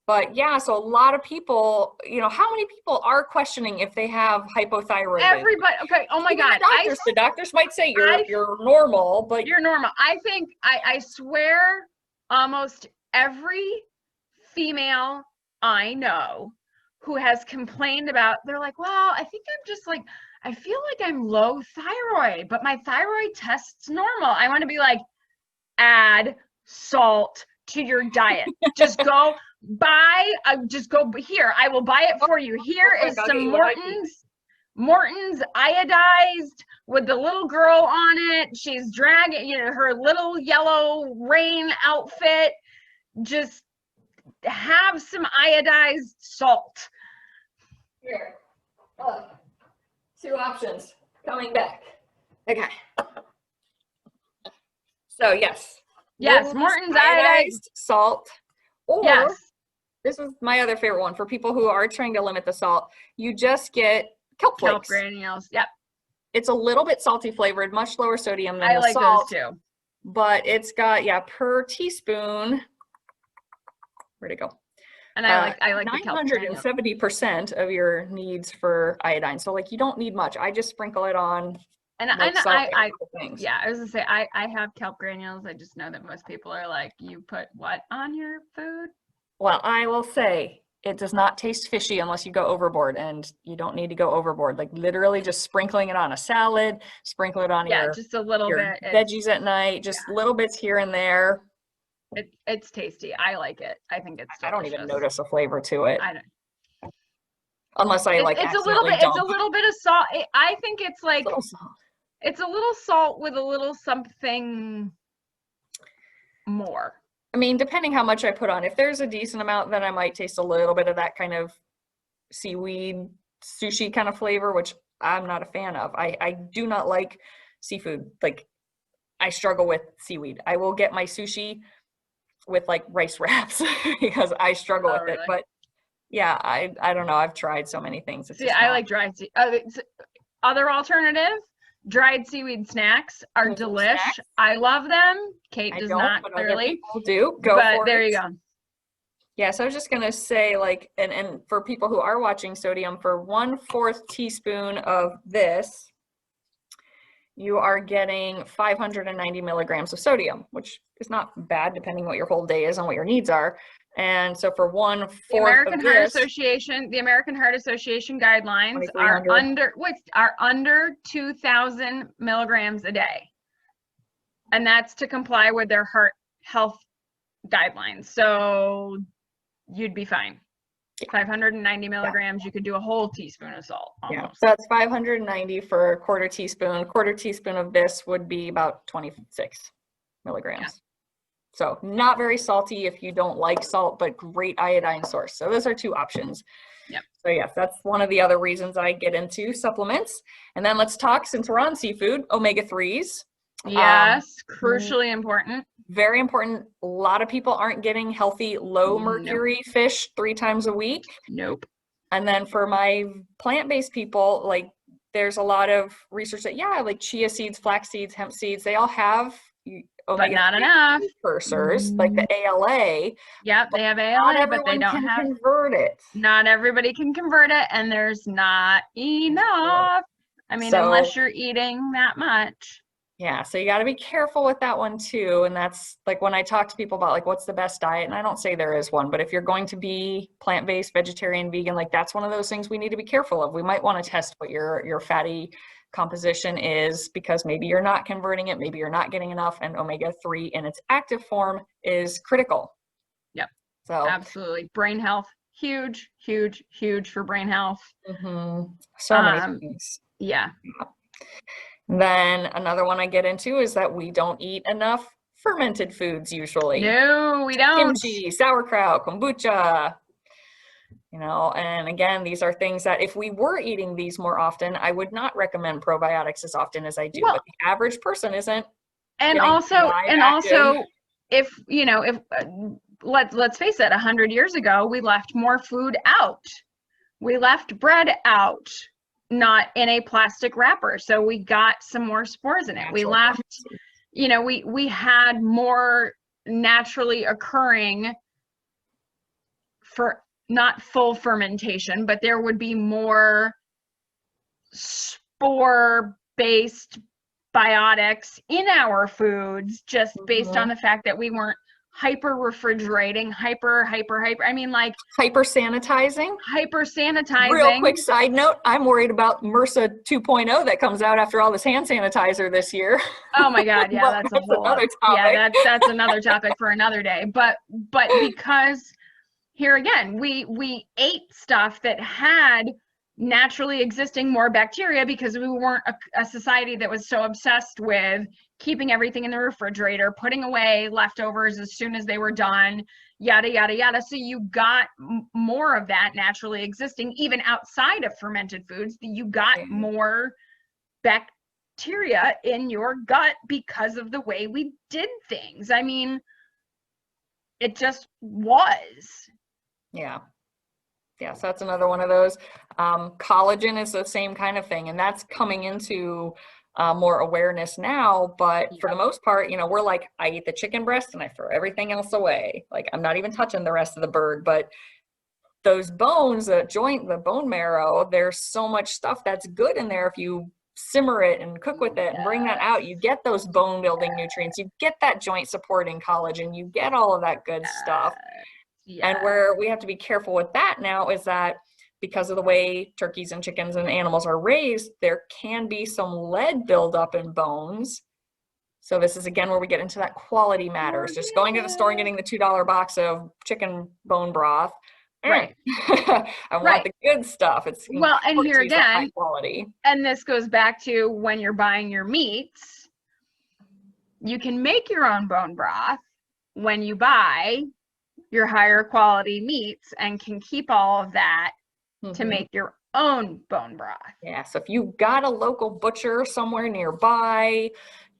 But so a lot of people, how many people are questioning if they have hypothyroidism? Everybody. Okay. Oh my God. The doctors might say you're normal, but you're normal. I think I swear almost every female I know who has complained about, they're like, well, I think I'm just like, I feel like I'm low thyroid, but my thyroid test's normal. I want to be like, add salt to your diet. Just go here. I will buy it for you. Here is some Morton's iodized with the little girl on it. She's dragging, her little yellow rain outfit. Just have some iodized salt. Here. Look. 2 options coming back. Okay. So yes, Morton's iodized salt, or this is my other favorite one for people who are trying to limit the salt. You just get kelp flakes. Kelp granules. Yep. It's a little bit salty flavored, much lower sodium than I like salt. those too. but it's got, yeah, per teaspoon, where'd it go? And I like the kelp granule. 970% of your needs for iodine. So like you don't need much. I just sprinkle it on. And like things. Yeah, I was gonna say I have kelp granules. I just know that most people are like, you put what on your food? Well, I will say it does not taste fishy unless you go overboard, and you don't need to go overboard. Like literally just sprinkling it on a salad, sprinkle it on your just a little bit veggies at night, just little bits here and there. It's tasty. I like it. I think it's delicious. I don't even notice a flavor to it. I don't. Unless I it's a little bit. It's a little bit of salt. I think it's like it's a little salt with a little something more. I mean, depending how much I put on. If there's a decent amount, then I might taste a little bit of that kind of seaweed sushi kind of flavor, which I'm not a fan of. I do not like seafood. Like I struggle with seaweed. I will get my sushi with like rice wraps because I struggle with it. But yeah, I don't know. I've tried so many things. See, I like dried seaweed. Other alternative, dried seaweed snacks are delish. I love them. Kate does not clearly. People do. Go for it. There you go. Yeah, so I was just gonna say, like, and for people who are watching sodium, for 1/4 teaspoon of this, you are getting 590 milligrams of sodium, which is not bad depending what your whole day is and what your needs are. And so for 1/4 the American Heart Association guidelines are under 2,000 milligrams a day, and that's to comply with their heart health guidelines. So you'd be fine. 590 milligrams, you could do a whole teaspoon of salt almost. Yeah, so that's 590 for a 1/4 teaspoon. 1/4 teaspoon of this would be about 26 milligrams. Yeah. So not very salty if you don't like salt, but great iodine source. So those are two options. Yep. So yes, that's one of the other reasons I get into supplements. And then let's talk, since we're on seafood, omega-3s. Yes, crucially important. Very important. A lot of people aren't getting healthy low mercury fish 3 times a week. Nope. And then for my plant-based people, like there's a lot of research that, yeah, like chia seeds, flax seeds, hemp seeds, they all have but not enough precursors, like the ALA. Yep, they have ALA, but they don't have convert it. Not everybody can convert it, and there's not enough. I mean, unless you're eating that much. Yeah, so you got to be careful with that one too. And that's like when I talk to people about like what's the best diet, and I don't say there is one, but if you're going to be plant-based, vegetarian, vegan, like that's one of those things we need to be careful of. We might want to test what your fatty composition is, because maybe you're not converting it, maybe you're not getting enough, and omega-3 in its active form is critical. Yep. So absolutely. Brain health, huge, huge, huge for brain health. So many things. Yeah. Then another one I get into is that we don't eat enough fermented foods usually. No, we don't. Kimchi, sauerkraut, kombucha, and again, these are things that if we were eating these more often, I would not recommend probiotics as often as I do, but the average person isn't. And also, if let's face it, 100 years ago, we left more food out. We left bread out, not in a plastic wrapper. So we got some more spores in it. We left, we had more naturally occurring, for not full fermentation, but there would be more spore-based biotics in our foods, just based on the fact that we weren't hyper refrigerating, hyper sanitizing. Real quick side note, I'm worried about MRSA 2.0 that comes out after all this hand sanitizer this year. Oh my God, yeah, that's a whole another topic. Yeah, that's another topic for another day. But because here again, we ate stuff that had naturally existing more bacteria, because we weren't a society that was so obsessed with keeping everything in the refrigerator, putting away leftovers as soon as they were done, yada, yada, yada. So you got more of that naturally existing, even outside of fermented foods. You got more bacteria in your gut because of the way we did things. I mean, it just was. Yeah. Yeah, so that's another one of those. Collagen is the same kind of thing, and that's coming into more awareness now, but for Yeah. the most part, you know, we're like, I eat the chicken breast and I throw everything else away. Like I'm not even touching the rest of the bird, but those bones, the joint, the bone marrow, there's so much stuff that's good in there. If you simmer it and cook with it and bring that out, you get those bone building nutrients, you get that joint supporting collagen, you get all of that good stuff. And Yeah. where we have to be careful with that now is that because of the way turkeys and chickens and animals are raised, there can be some lead buildup in bones. So this is again where we get into that quality matters. Just going to the store and getting the $2 box of chicken bone broth. Right. I want Right. the good stuff. It's Well, and important here to use that high again, quality. and this goes back to when you're buying your meats, you can make your own bone broth when you buy your higher quality meats and can keep all of that to make your own bone broth. Yeah, so if you got a local butcher somewhere nearby,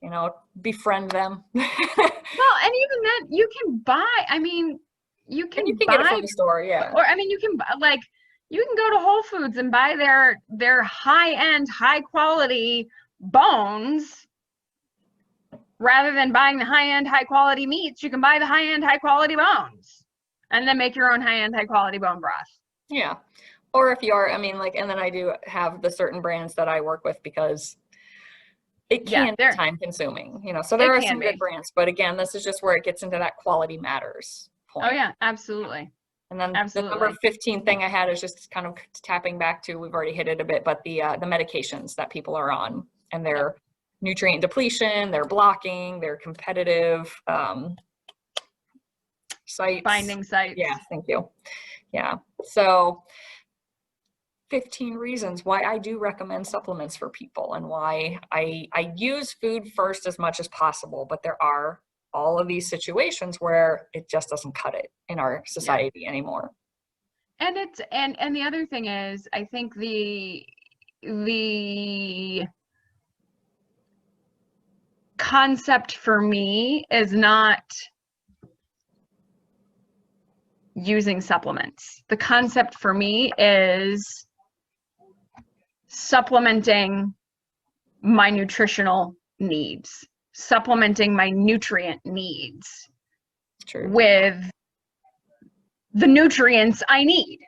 you know, befriend them. Well, and even then, you can buy, I mean, you can And you can buy, get it from the store, yeah. or I mean, you can like, you can go to Whole Foods and buy their high-end, high-quality bones. Rather than buying the high-end, high-quality meats, you can buy the high-end, high-quality bones and then make your own high-end, high-quality bone broth. Yeah. Or if you are, I mean, like, and then I do have the certain brands that I work with because it can be time consuming, you know, so there are some good brands, but again, this is just where it gets into that quality matters point. Oh yeah, absolutely. And then the number 15 thing I had is just kind of tapping back to, we've already hit it a bit, but the medications that people are on and their nutrient depletion, their blocking, their competitive sites. Binding sites. Yeah, thank you. Yeah. So 15 reasons why I do recommend supplements for people and why I use food first as much as possible, but there are all of these situations where it just doesn't cut it in our society anymore. And it's and the other thing is, I think the concept for me is not using supplements. The concept for me is supplementing my nutritional needs, supplementing my nutrient needs with the nutrients I need.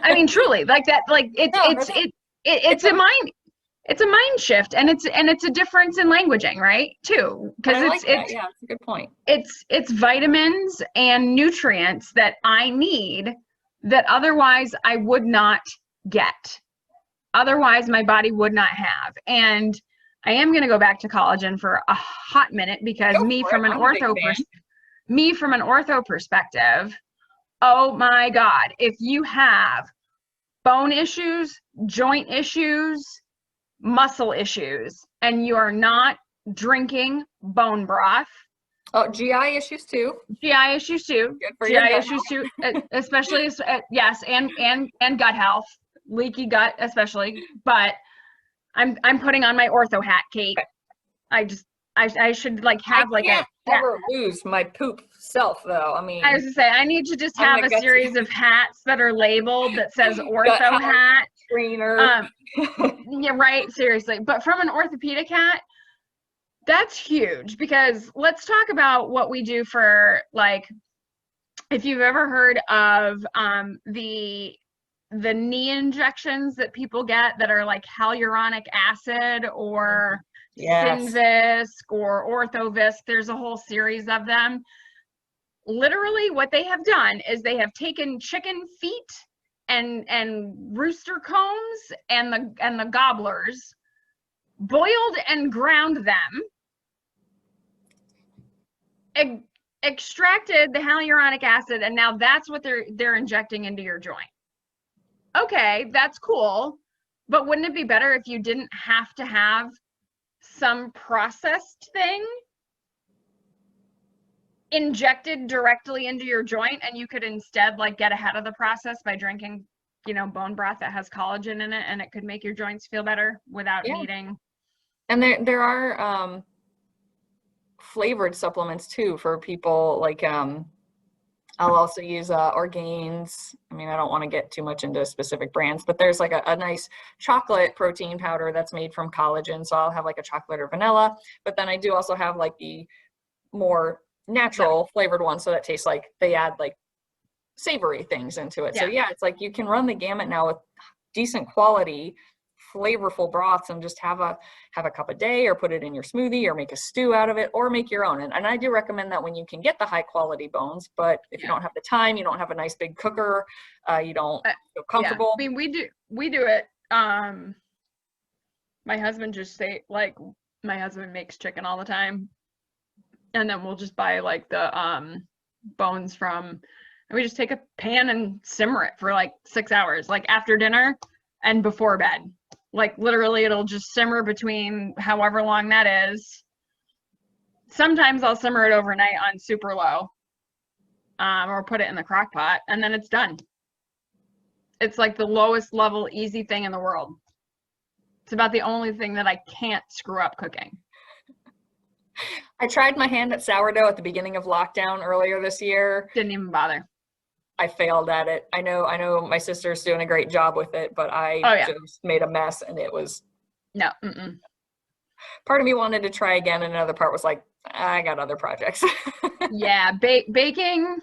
I mean, truly, like that, like it's a mind shift, and it's a difference in languaging, right? Too, because it's a good point. It's vitamins and nutrients that I need that otherwise I would not get. Otherwise, my body would not have. And I am going to go back to collagen for a hot minute because me from an ortho perspective, oh my God, if you have bone issues, joint issues, muscle issues, and you are not drinking bone broth. Oh, GI issues too. GI issues too. GI issues too, especially, yes, and gut health, leaky gut especially. But I'm putting on my ortho hat, Kate. Okay. I should like have like a. Never lose my poop self though. I mean, I was to say I need to just have a series of hats that are labeled that says ortho hat. Trainer. Yeah, right. Seriously, but from an orthopedic hat, that's huge because let's talk about what we do for, like, if you've ever heard of the knee injections that people get that are like hyaluronic acid or Synvisc or Orthovisc, there's a whole series of them. Literally what they have done is they have taken chicken feet and rooster combs and the gobblers, boiled and ground them, extracted the hyaluronic acid, and now that's what they're injecting into your joint. Okay, that's cool, but wouldn't it be better if you didn't have to have some processed thing injected directly into your joint, and you could instead like get ahead of the process by drinking, you know, bone broth that has collagen in it, and it could make your joints feel better without needing. And there are flavored supplements too for people, like I'll also use Orgains. I mean, I don't want to get too much into specific brands, but there's like a nice chocolate protein powder that's made from collagen. So I'll have like a chocolate or vanilla, but then I do also have like the more natural flavored one. So that tastes like they add like savory things into it. So Yeah. yeah, it's like you can run the gamut now with decent quality flavorful broths and just have a cup a day or put it in your smoothie or make a stew out of it or make your own. And I do recommend that when you can get the high quality bones, but if you don't have the time, you don't have a nice big cooker, you don't feel comfortable. I mean, we do it. My husband just my husband makes chicken all the time, and then we'll just buy like the bones from, and we just take a pan and simmer it for like 6 hours, like after dinner and before bed. Like literally it'll just simmer between however long that is. Sometimes I'll simmer it overnight on super low, or put it in the crock pot, and then it's done. It's like the lowest level easy thing in the world. It's about the only thing that I can't screw up cooking. I tried my hand at sourdough at the beginning of lockdown earlier this year. Didn't even bother. I failed at it. I know my sister's doing a great job with it, but I just made a mess and it was no. Part of me wanted to try again, and another part was like, I got other projects. Yeah, baking.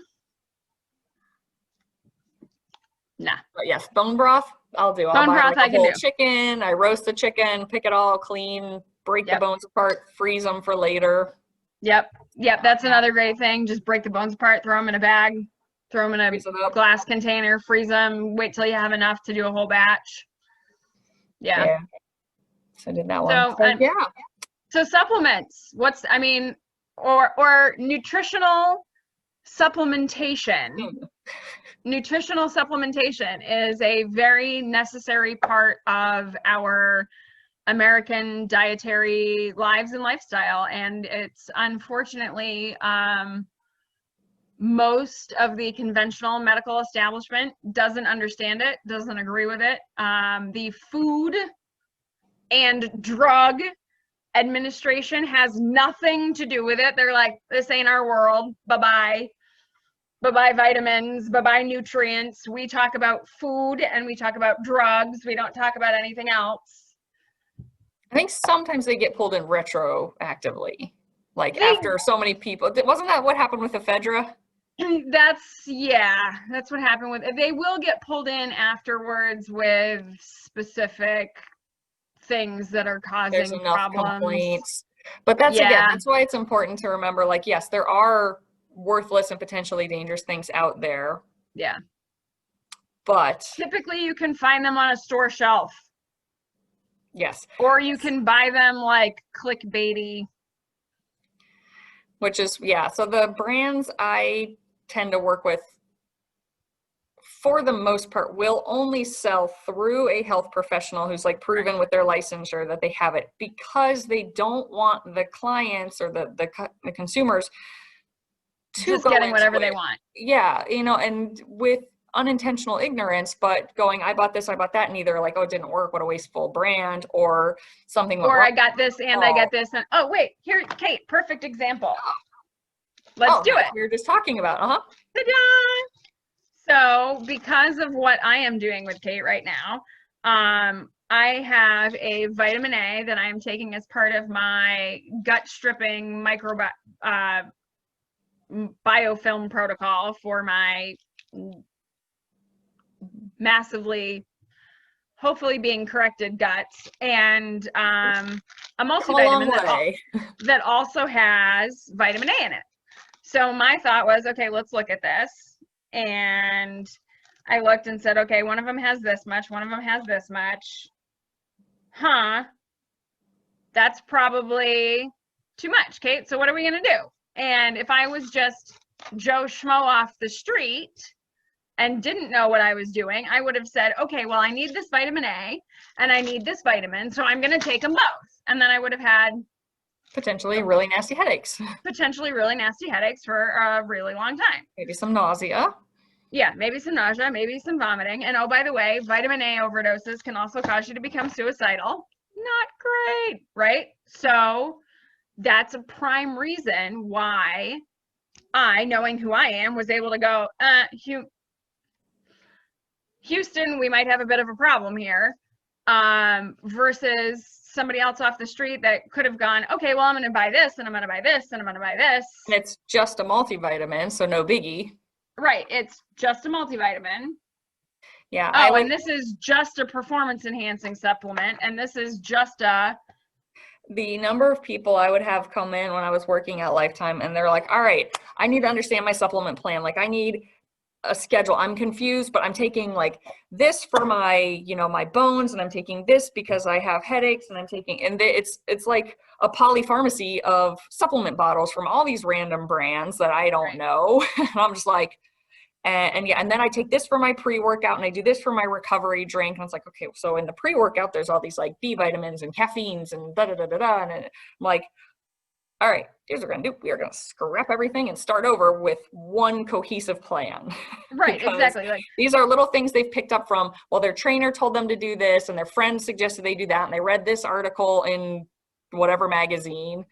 Nah. But yes, bone broth, I'll do. Bone broth, I can do. Chicken, I roast the chicken, pick it all clean, break the bones apart, freeze them for later. Yep, that's another great thing. Just break the bones apart, throw them in a bag, throw them in a glass container, freeze them, wait till you have enough to do a whole batch. Yeah. So I did that one. So supplements, or nutritional supplementation. Nutritional supplementation is a very necessary part of our American dietary lives and lifestyle, and it's unfortunately most of the conventional medical establishment doesn't understand it, doesn't agree with it. The Food and Drug Administration has nothing to do with it. They're like, this ain't our world, bye-bye. Bye-bye vitamins, bye-bye nutrients. We talk about food and we talk about drugs. We don't talk about anything else. I think sometimes they get pulled in retroactively. Like after so many people, wasn't that what happened with ephedra? That's what happened with it. They will get pulled in afterwards with specific things that are causing problems. Complaints. But that's again, that's why it's important to remember, like, yes, there are worthless and potentially dangerous things out there. Yeah. But typically you can find them on a store shelf. Yes. Or you can buy them like clickbaity. Which is, so the brands I tend to work with, for the most part, will only sell through a health professional who's like proven with their licensure that they have it, because they don't want the clients or the consumers to just getting whatever they want. Yeah, and with unintentional ignorance, but going, I bought this, I bought that, and either like, oh, it didn't work, what a wasteful brand, or something went wrong. I got this and I got this, and oh wait, here, Kate, perfect example. Let's do it. You're just talking about, Ta-da! So because of what I am doing with Kate right now, I have a vitamin A that I am taking as part of my gut stripping biofilm protocol for my massively, hopefully being corrected guts, and a multivitamin that also has vitamin A in it. So my thought was, okay, let's look at this. And I looked and said, okay, one of them has this much, one of them has this much. That's probably too much, Kate. So what are we going to do? And if I was just Joe Schmo off the street and didn't know what I was doing, I would have said, okay, well, I need this vitamin A and I need this vitamin, so I'm going to take them both. And then I would have had potentially really nasty headaches. Potentially really nasty headaches for a really long time. Maybe some nausea. Yeah, maybe some nausea, maybe some vomiting. And oh, by the way, vitamin A overdoses can also cause you to become suicidal. Not great, right? So that's a prime reason why I, knowing who I am, was able to go, Houston, we might have a bit of a problem here, versus somebody else off the street that could have gone, okay, well, I'm going to buy this and I'm going to buy this and I'm going to buy this. And it's just a multivitamin, so no biggie. Right. It's just a multivitamin. Yeah. Oh, and this is just a performance enhancing supplement. And this is just the number of people I would have come in when I was working at Lifetime and they're like, all right, I need to understand my supplement plan. Like I need a schedule. I'm confused, but I'm taking like this for my, you know, my bones, and I'm taking this because I have headaches, and I'm taking, and it's like a polypharmacy of supplement bottles from all these random brands that I don't know. And I'm just like, and yeah, and then I take this for my pre-workout and I do this for my recovery drink. And it's like, okay, so in the pre-workout, there's all these like B vitamins and caffeines and da-da-da-da-da. And I'm like, all right, here's what we're gonna do. We are gonna scrap everything and start over with one cohesive plan. Right, exactly. Like these are little things they've picked up from, well, their trainer told them to do this and their friend suggested they do that. And they read this article in whatever magazine.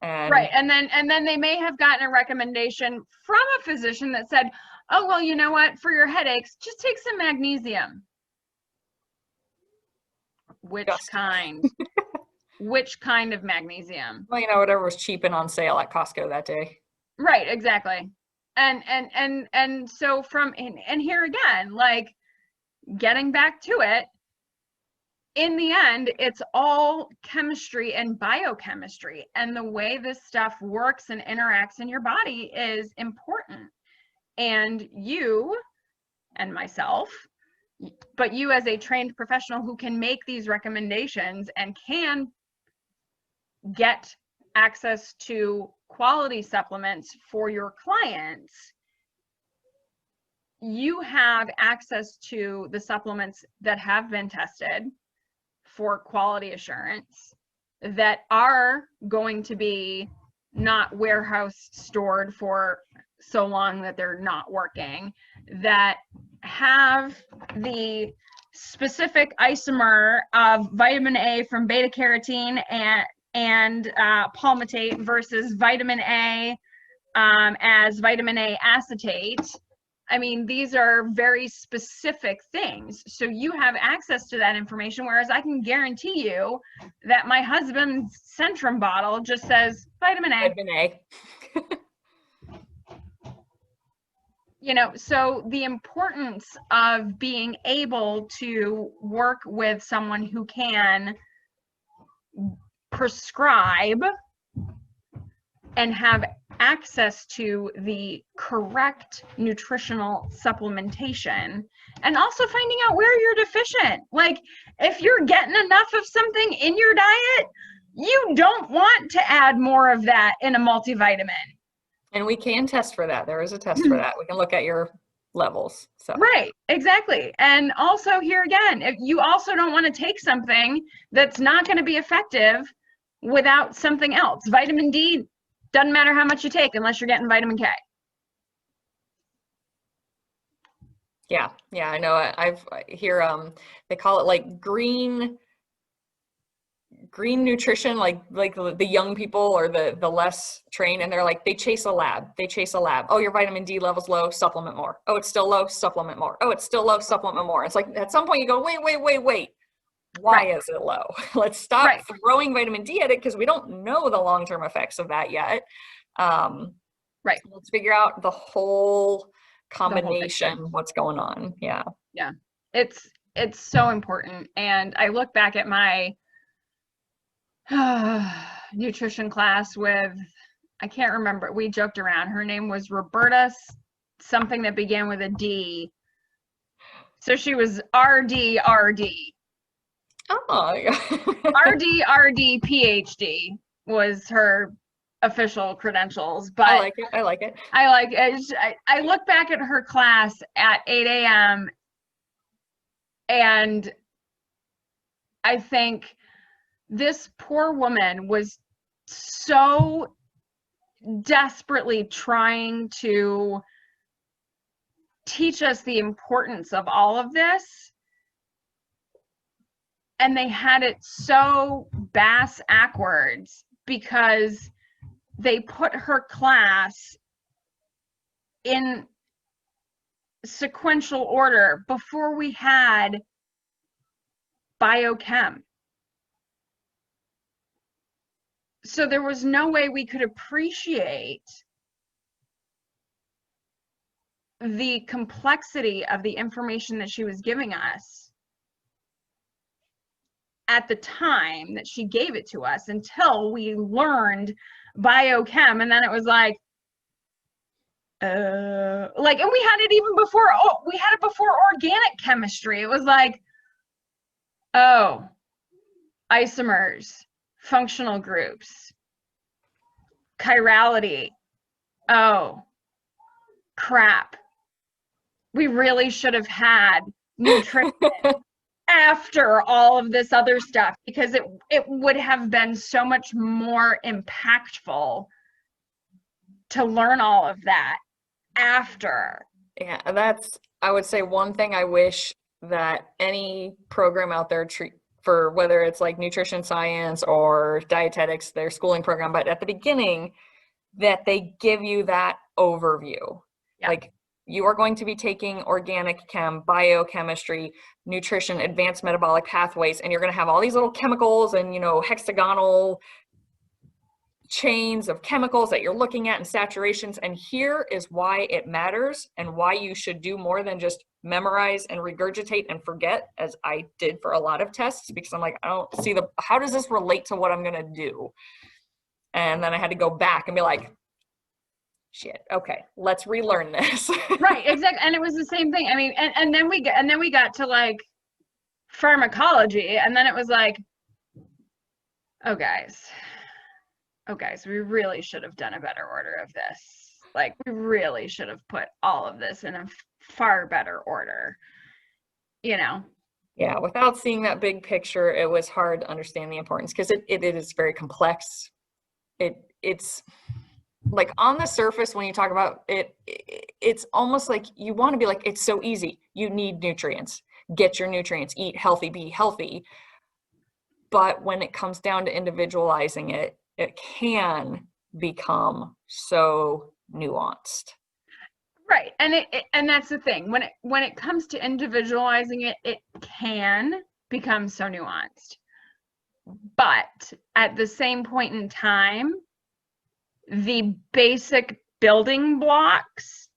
And right. And then they may have gotten a recommendation from a physician that said, oh, well, you know what, for your headaches, just take some magnesium. Which kind? Which kind of magnesium? Well, you know, whatever was cheap and on sale at Costco that day. Right, exactly. And so and here again, like getting back to it, in the end, it's all chemistry and biochemistry, and the way this stuff works and interacts in your body is important. And you and myself, but you as a trained professional who can make these recommendations and can get access to quality supplements for your clients, you have access to the supplements that have been tested for quality assurance, that are going to be not warehouse stored for so long that they're not working, that have the specific isomer of vitamin A from beta carotene and palmitate versus vitamin A as vitamin A acetate. I mean, these are very specific things. So you have access to that information, whereas I can guarantee you that my husband's Centrum bottle just says vitamin A. Vitamin A. You know, so the importance of being able to work with someone who can prescribe and have access to the correct nutritional supplementation, and also finding out where you're deficient. Like if you're getting enough of something in your diet, you don't want to add more of that in a multivitamin. And we can test for that. There is a test for that. We can look at your levels. So right, exactly. And also here again, if you also don't want to take something that's not going to be effective without something else. Vitamin D doesn't matter how much you take unless you're getting vitamin K. Yeah, I know. I hear they call it like green nutrition, like the young people or the less trained, and they're like, they chase a lab. Oh, your vitamin D level's low, supplement more. Oh, it's still low, supplement more. Oh, it's still low, supplement more. It's like at some point you go, wait. Why is it low? Let's stop throwing vitamin D at it, because we don't know the long-term effects of that yet. Let's figure out the whole combination, what's going on. Yeah. It's so important. And I look back at my nutrition class with, I can't remember, we joked around, her name was Roberta something that began with a D, so she was RD. Oh, yeah. RD PhD was her official credentials, but I like it. I look back at her class at 8 a.m. and I think this poor woman was so desperately trying to teach us the importance of all of this, and they had it so bass-ackwards because they put her class in sequential order before we had biochem. So there was no way we could appreciate the complexity of the information that she was giving us at the time that she gave it to us until we learned biochem. And then it was like, and we had it even before, we had it before organic chemistry. It was like, oh, isomers, functional groups, chirality. Oh, crap. We really should have had nutrition after all of this other stuff, because it would have been so much more impactful to learn all of that after. Yeah, that's, I would say, one thing I wish that any program out there for, whether it's like nutrition science or dietetics, their schooling program, but at the beginning, that they give you that overview. Yeah. Like, you are going to be taking organic chem, biochemistry, nutrition, advanced metabolic pathways, and you're going to have all these little chemicals and, hexagonal chains of chemicals that you're looking at and saturations. And here is why it matters and why you should do more than just memorize and regurgitate and forget, as I did for a lot of tests, because I'm like, I don't see how does this relate to what I'm going to do? And then I had to go back and be like, shit, okay, let's relearn this. Right, exactly. And it was the same thing. I mean, and then we got to like pharmacology, and then it was like, oh guys, we really should have done a better order of this. Like, we really should have put all of this in a far better order, Yeah, without seeing that big picture, it was hard to understand the importance, because it is very complex. It's like, on the surface, when you talk about it, it's almost like you want to be like, it's so easy. You need nutrients. Get your nutrients. Eat healthy. Be healthy. But when it comes down to individualizing it, it can become so nuanced. Right. And that's the thing. When it comes to individualizing it, it can become so nuanced. But at the same point in time, the basic building blocks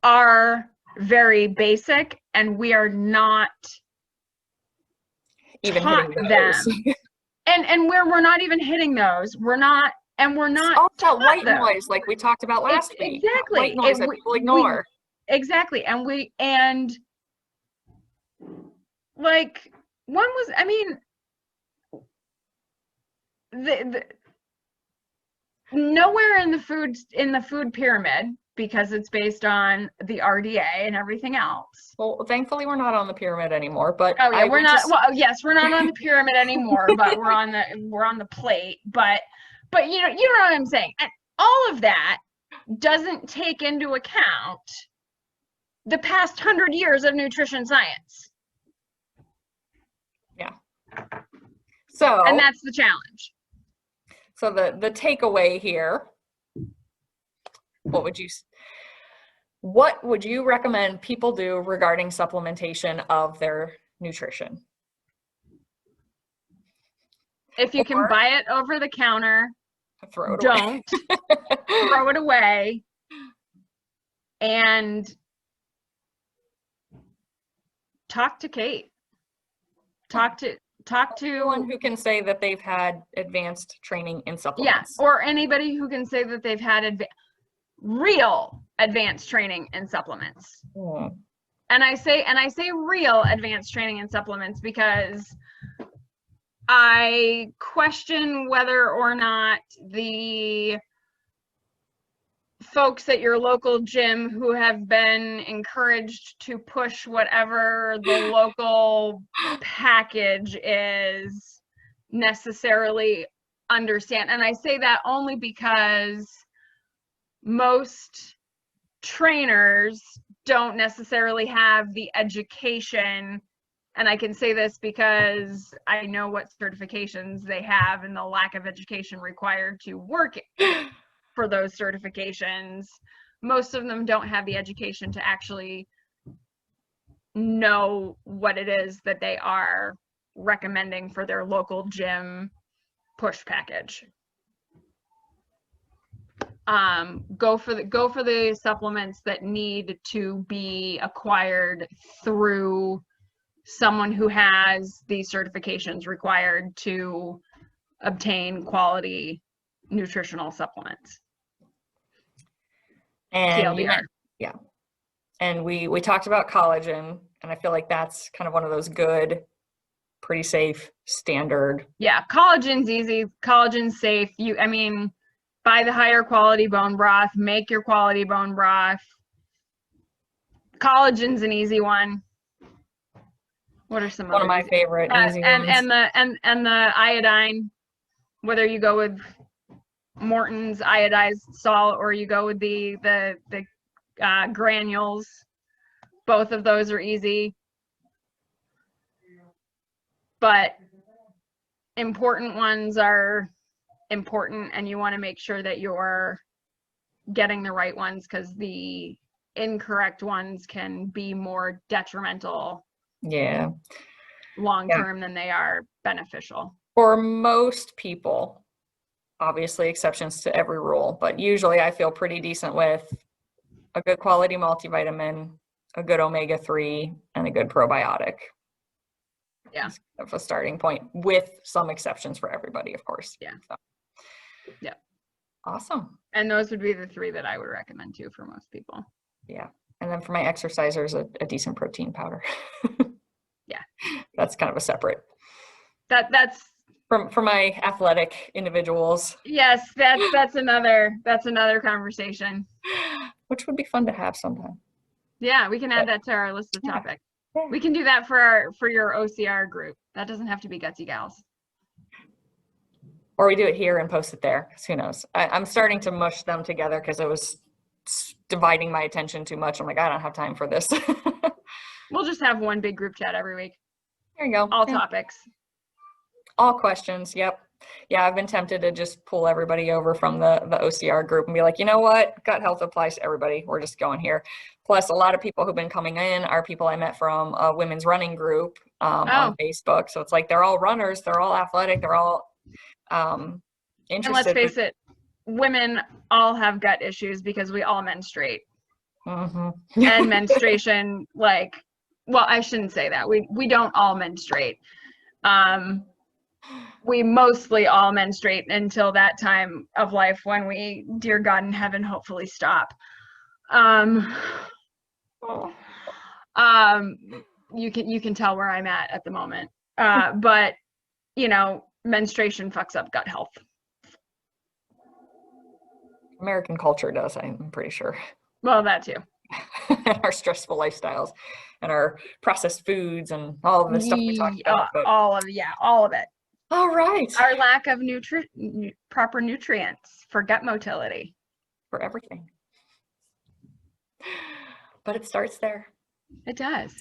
are very basic, and we are not Even taught them. And we're not even hitting those. We're not all that white noise, like we talked about last week. Exactly. White noise that people ignore. Exactly. And like, one was, I mean, the nowhere in the food pyramid, because it's based on the RDA and everything else. Well, thankfully we're not on the pyramid anymore, but oh yeah, we're not. Well, yes, we're not on the pyramid anymore, but we're on the plate. But you know what I'm saying. And all of that doesn't take into account the past 100 years of nutrition science. Yeah. So, and that's the challenge. So the takeaway here, what would you recommend people do regarding supplementation of their nutrition? If you can buy it over the counter, throw it away. Throw it away. And talk to Kate. Talk to anyone who can say that they've had advanced training in supplements. Yeah, or anybody who can say that they've had real advanced training in supplements. And I say real advanced training in supplements because I question whether or not the folks at your local gym who have been encouraged to push whatever the local package is necessarily understand. And I say that only because most trainers don't necessarily have the education, and I can say this because I know what certifications they have and the lack of education required to work for those certifications, most of them don't have the education to actually know what it is that they are recommending for their local gym push package. Go for the supplements that need to be acquired through someone who has these certifications required to obtain quality nutritional supplements. And TLDR. yeah. And we talked about collagen, and I feel like that's kind of one of those good, pretty safe, standard. Yeah, collagen's easy. Collagen's safe. Buy the higher quality bone broth, make your quality bone broth. Collagen's an easy one. What are some One of my easy favorite easy ones. And the iodine, whether you go with Morton's iodized salt or you go with the granules, both of those are easy. But important ones are important, and you want to make sure that you're getting the right ones, because the incorrect ones can be more detrimental long term than they are beneficial. For most people, obviously exceptions to every rule, but usually I feel pretty decent with a good quality multivitamin, a good omega-3, and a good probiotic. Yeah. Of a starting point, with some exceptions for everybody, of course. Yeah. So. Yeah. Awesome. And those would be the 3 that I would recommend too for most people. Yeah. And then for my exercisers, a decent protein powder. Yeah. That's kind of a separate. That's for my athletic individuals. Yes, that's another conversation. Which would be fun to have sometime. Yeah, we can add that to our list of topics. Yeah. We can do that for your OCR group. That doesn't have to be Gutsy Gals. Or we do it here and post it there, because who knows. I'm starting to mush them together because it was dividing my attention too much. I'm like, I don't have time for this. We'll just have one big group chat every week. There you go. All topics. All questions. Yep. Yeah, I've been tempted to just pull everybody over from the OCR group and be like, you know what? Gut health applies to everybody. We're just going here. Plus, a lot of people who've been coming in are people I met from a women's running group on Facebook. So it's like they're all runners. They're all athletic. They're all interested. And let's face it, women all have gut issues because we all menstruate. Mm-hmm. And menstruation, I shouldn't say that. We don't all menstruate. We mostly all menstruate until that time of life when we, dear God in heaven, hopefully stop. You can tell where I'm at the moment. But menstruation fucks up gut health. American culture does, I'm pretty sure. Well, that too. And our stressful lifestyles and our processed foods and all of the stuff we talked about. All of it. All right. Our lack of proper nutrients for gut motility. For everything. But it starts there. It does.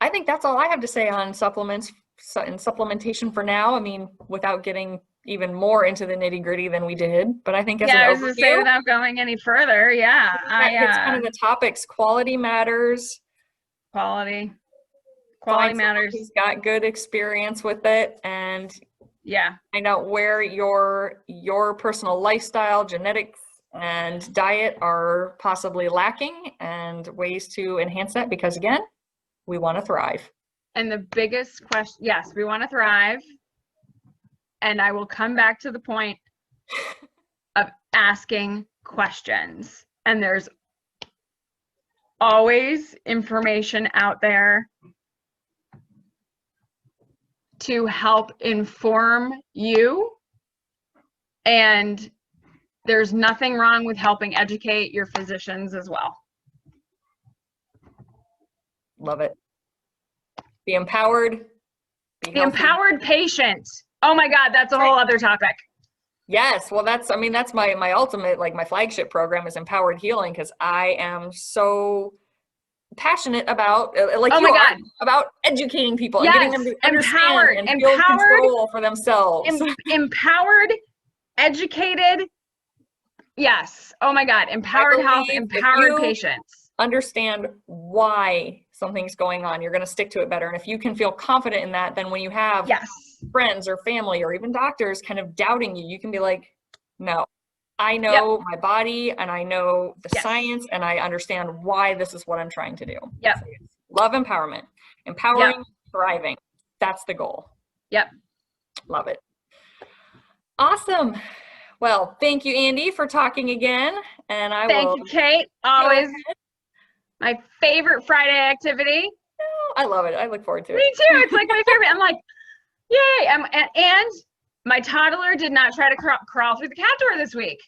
I think that's all I have to say on supplements and supplementation for now. I mean, without getting even more into the nitty gritty than we did, but I think as I was going to say, without going any further, it's kind of the topics. Quality matters. Quality matters. He's got good experience with it, and find out where your personal lifestyle, genetics, and diet are possibly lacking, and ways to enhance that. Because again, we want to thrive. And the biggest question, yes, we want to thrive. And I will come back to the point of asking questions. And there's always information out there to help inform you. And there's nothing wrong with helping educate your physicians as well. Love it. Be empowered. The empowered patient. Oh my God, that's a whole other topic. Yes, well, that's my ultimate, my flagship program is Empowered Healing, because I am so passionate about, about educating people and getting them to understand and feel control for themselves. Empowered, educated Yes. Oh my God. Empowered health, believe if empowered you patients. understand why something's going on, you're going to stick to it better. And if you can feel confident in that, then when you have Yes. friends or family or even doctors kind of doubting you, you can be like, no, I Yep. know my body and I know the Yes. science and I understand why this is what I'm trying to do. Yep. So it's love empowerment, empowering, thriving. That's the goal. Yep. Love it. Awesome. Well, thank you, Andee, for talking again. And I Thank will. you, Kate. Always my favorite Friday activity. I love it. I look forward to it. Me too. It's like my favorite. I'm like, yay. And my toddler did not try to crawl through the cat door this week.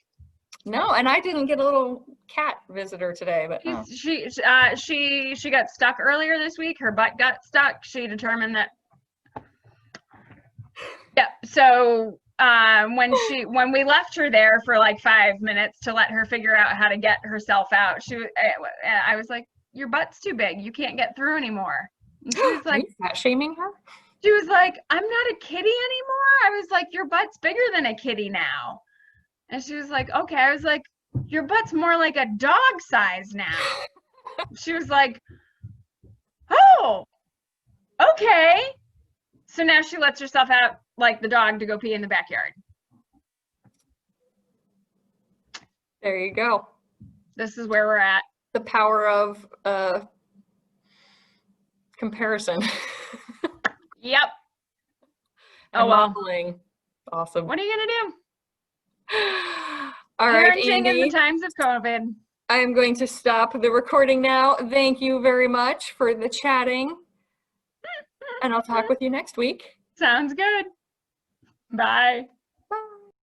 No, and I didn't get a little cat visitor today, but oh. She got stuck earlier this week. Her butt got stuck. She determined that. Yeah. So when we left her there for like 5 minutes to let her figure out how to get herself out, I was like, your butt's too big. You can't get through anymore. And she was like, are you fat shaming her? She was like, I'm not a kitty anymore. I was like, your butt's bigger than a kitty now. And she was like, okay. I was like, your butt's more like a dog size now. She was like, oh, okay. So now she lets herself out like the dog to go pee in the backyard. There you go. This is where we're at. The power of comparison. Yep. And oh well. modeling. Awesome. What are you gonna do? All right, Parenting in Andee. the times of COVID. I'm going to stop the recording now. Thank you very much for the chatting. And I'll talk with you next week. Sounds good. Bye.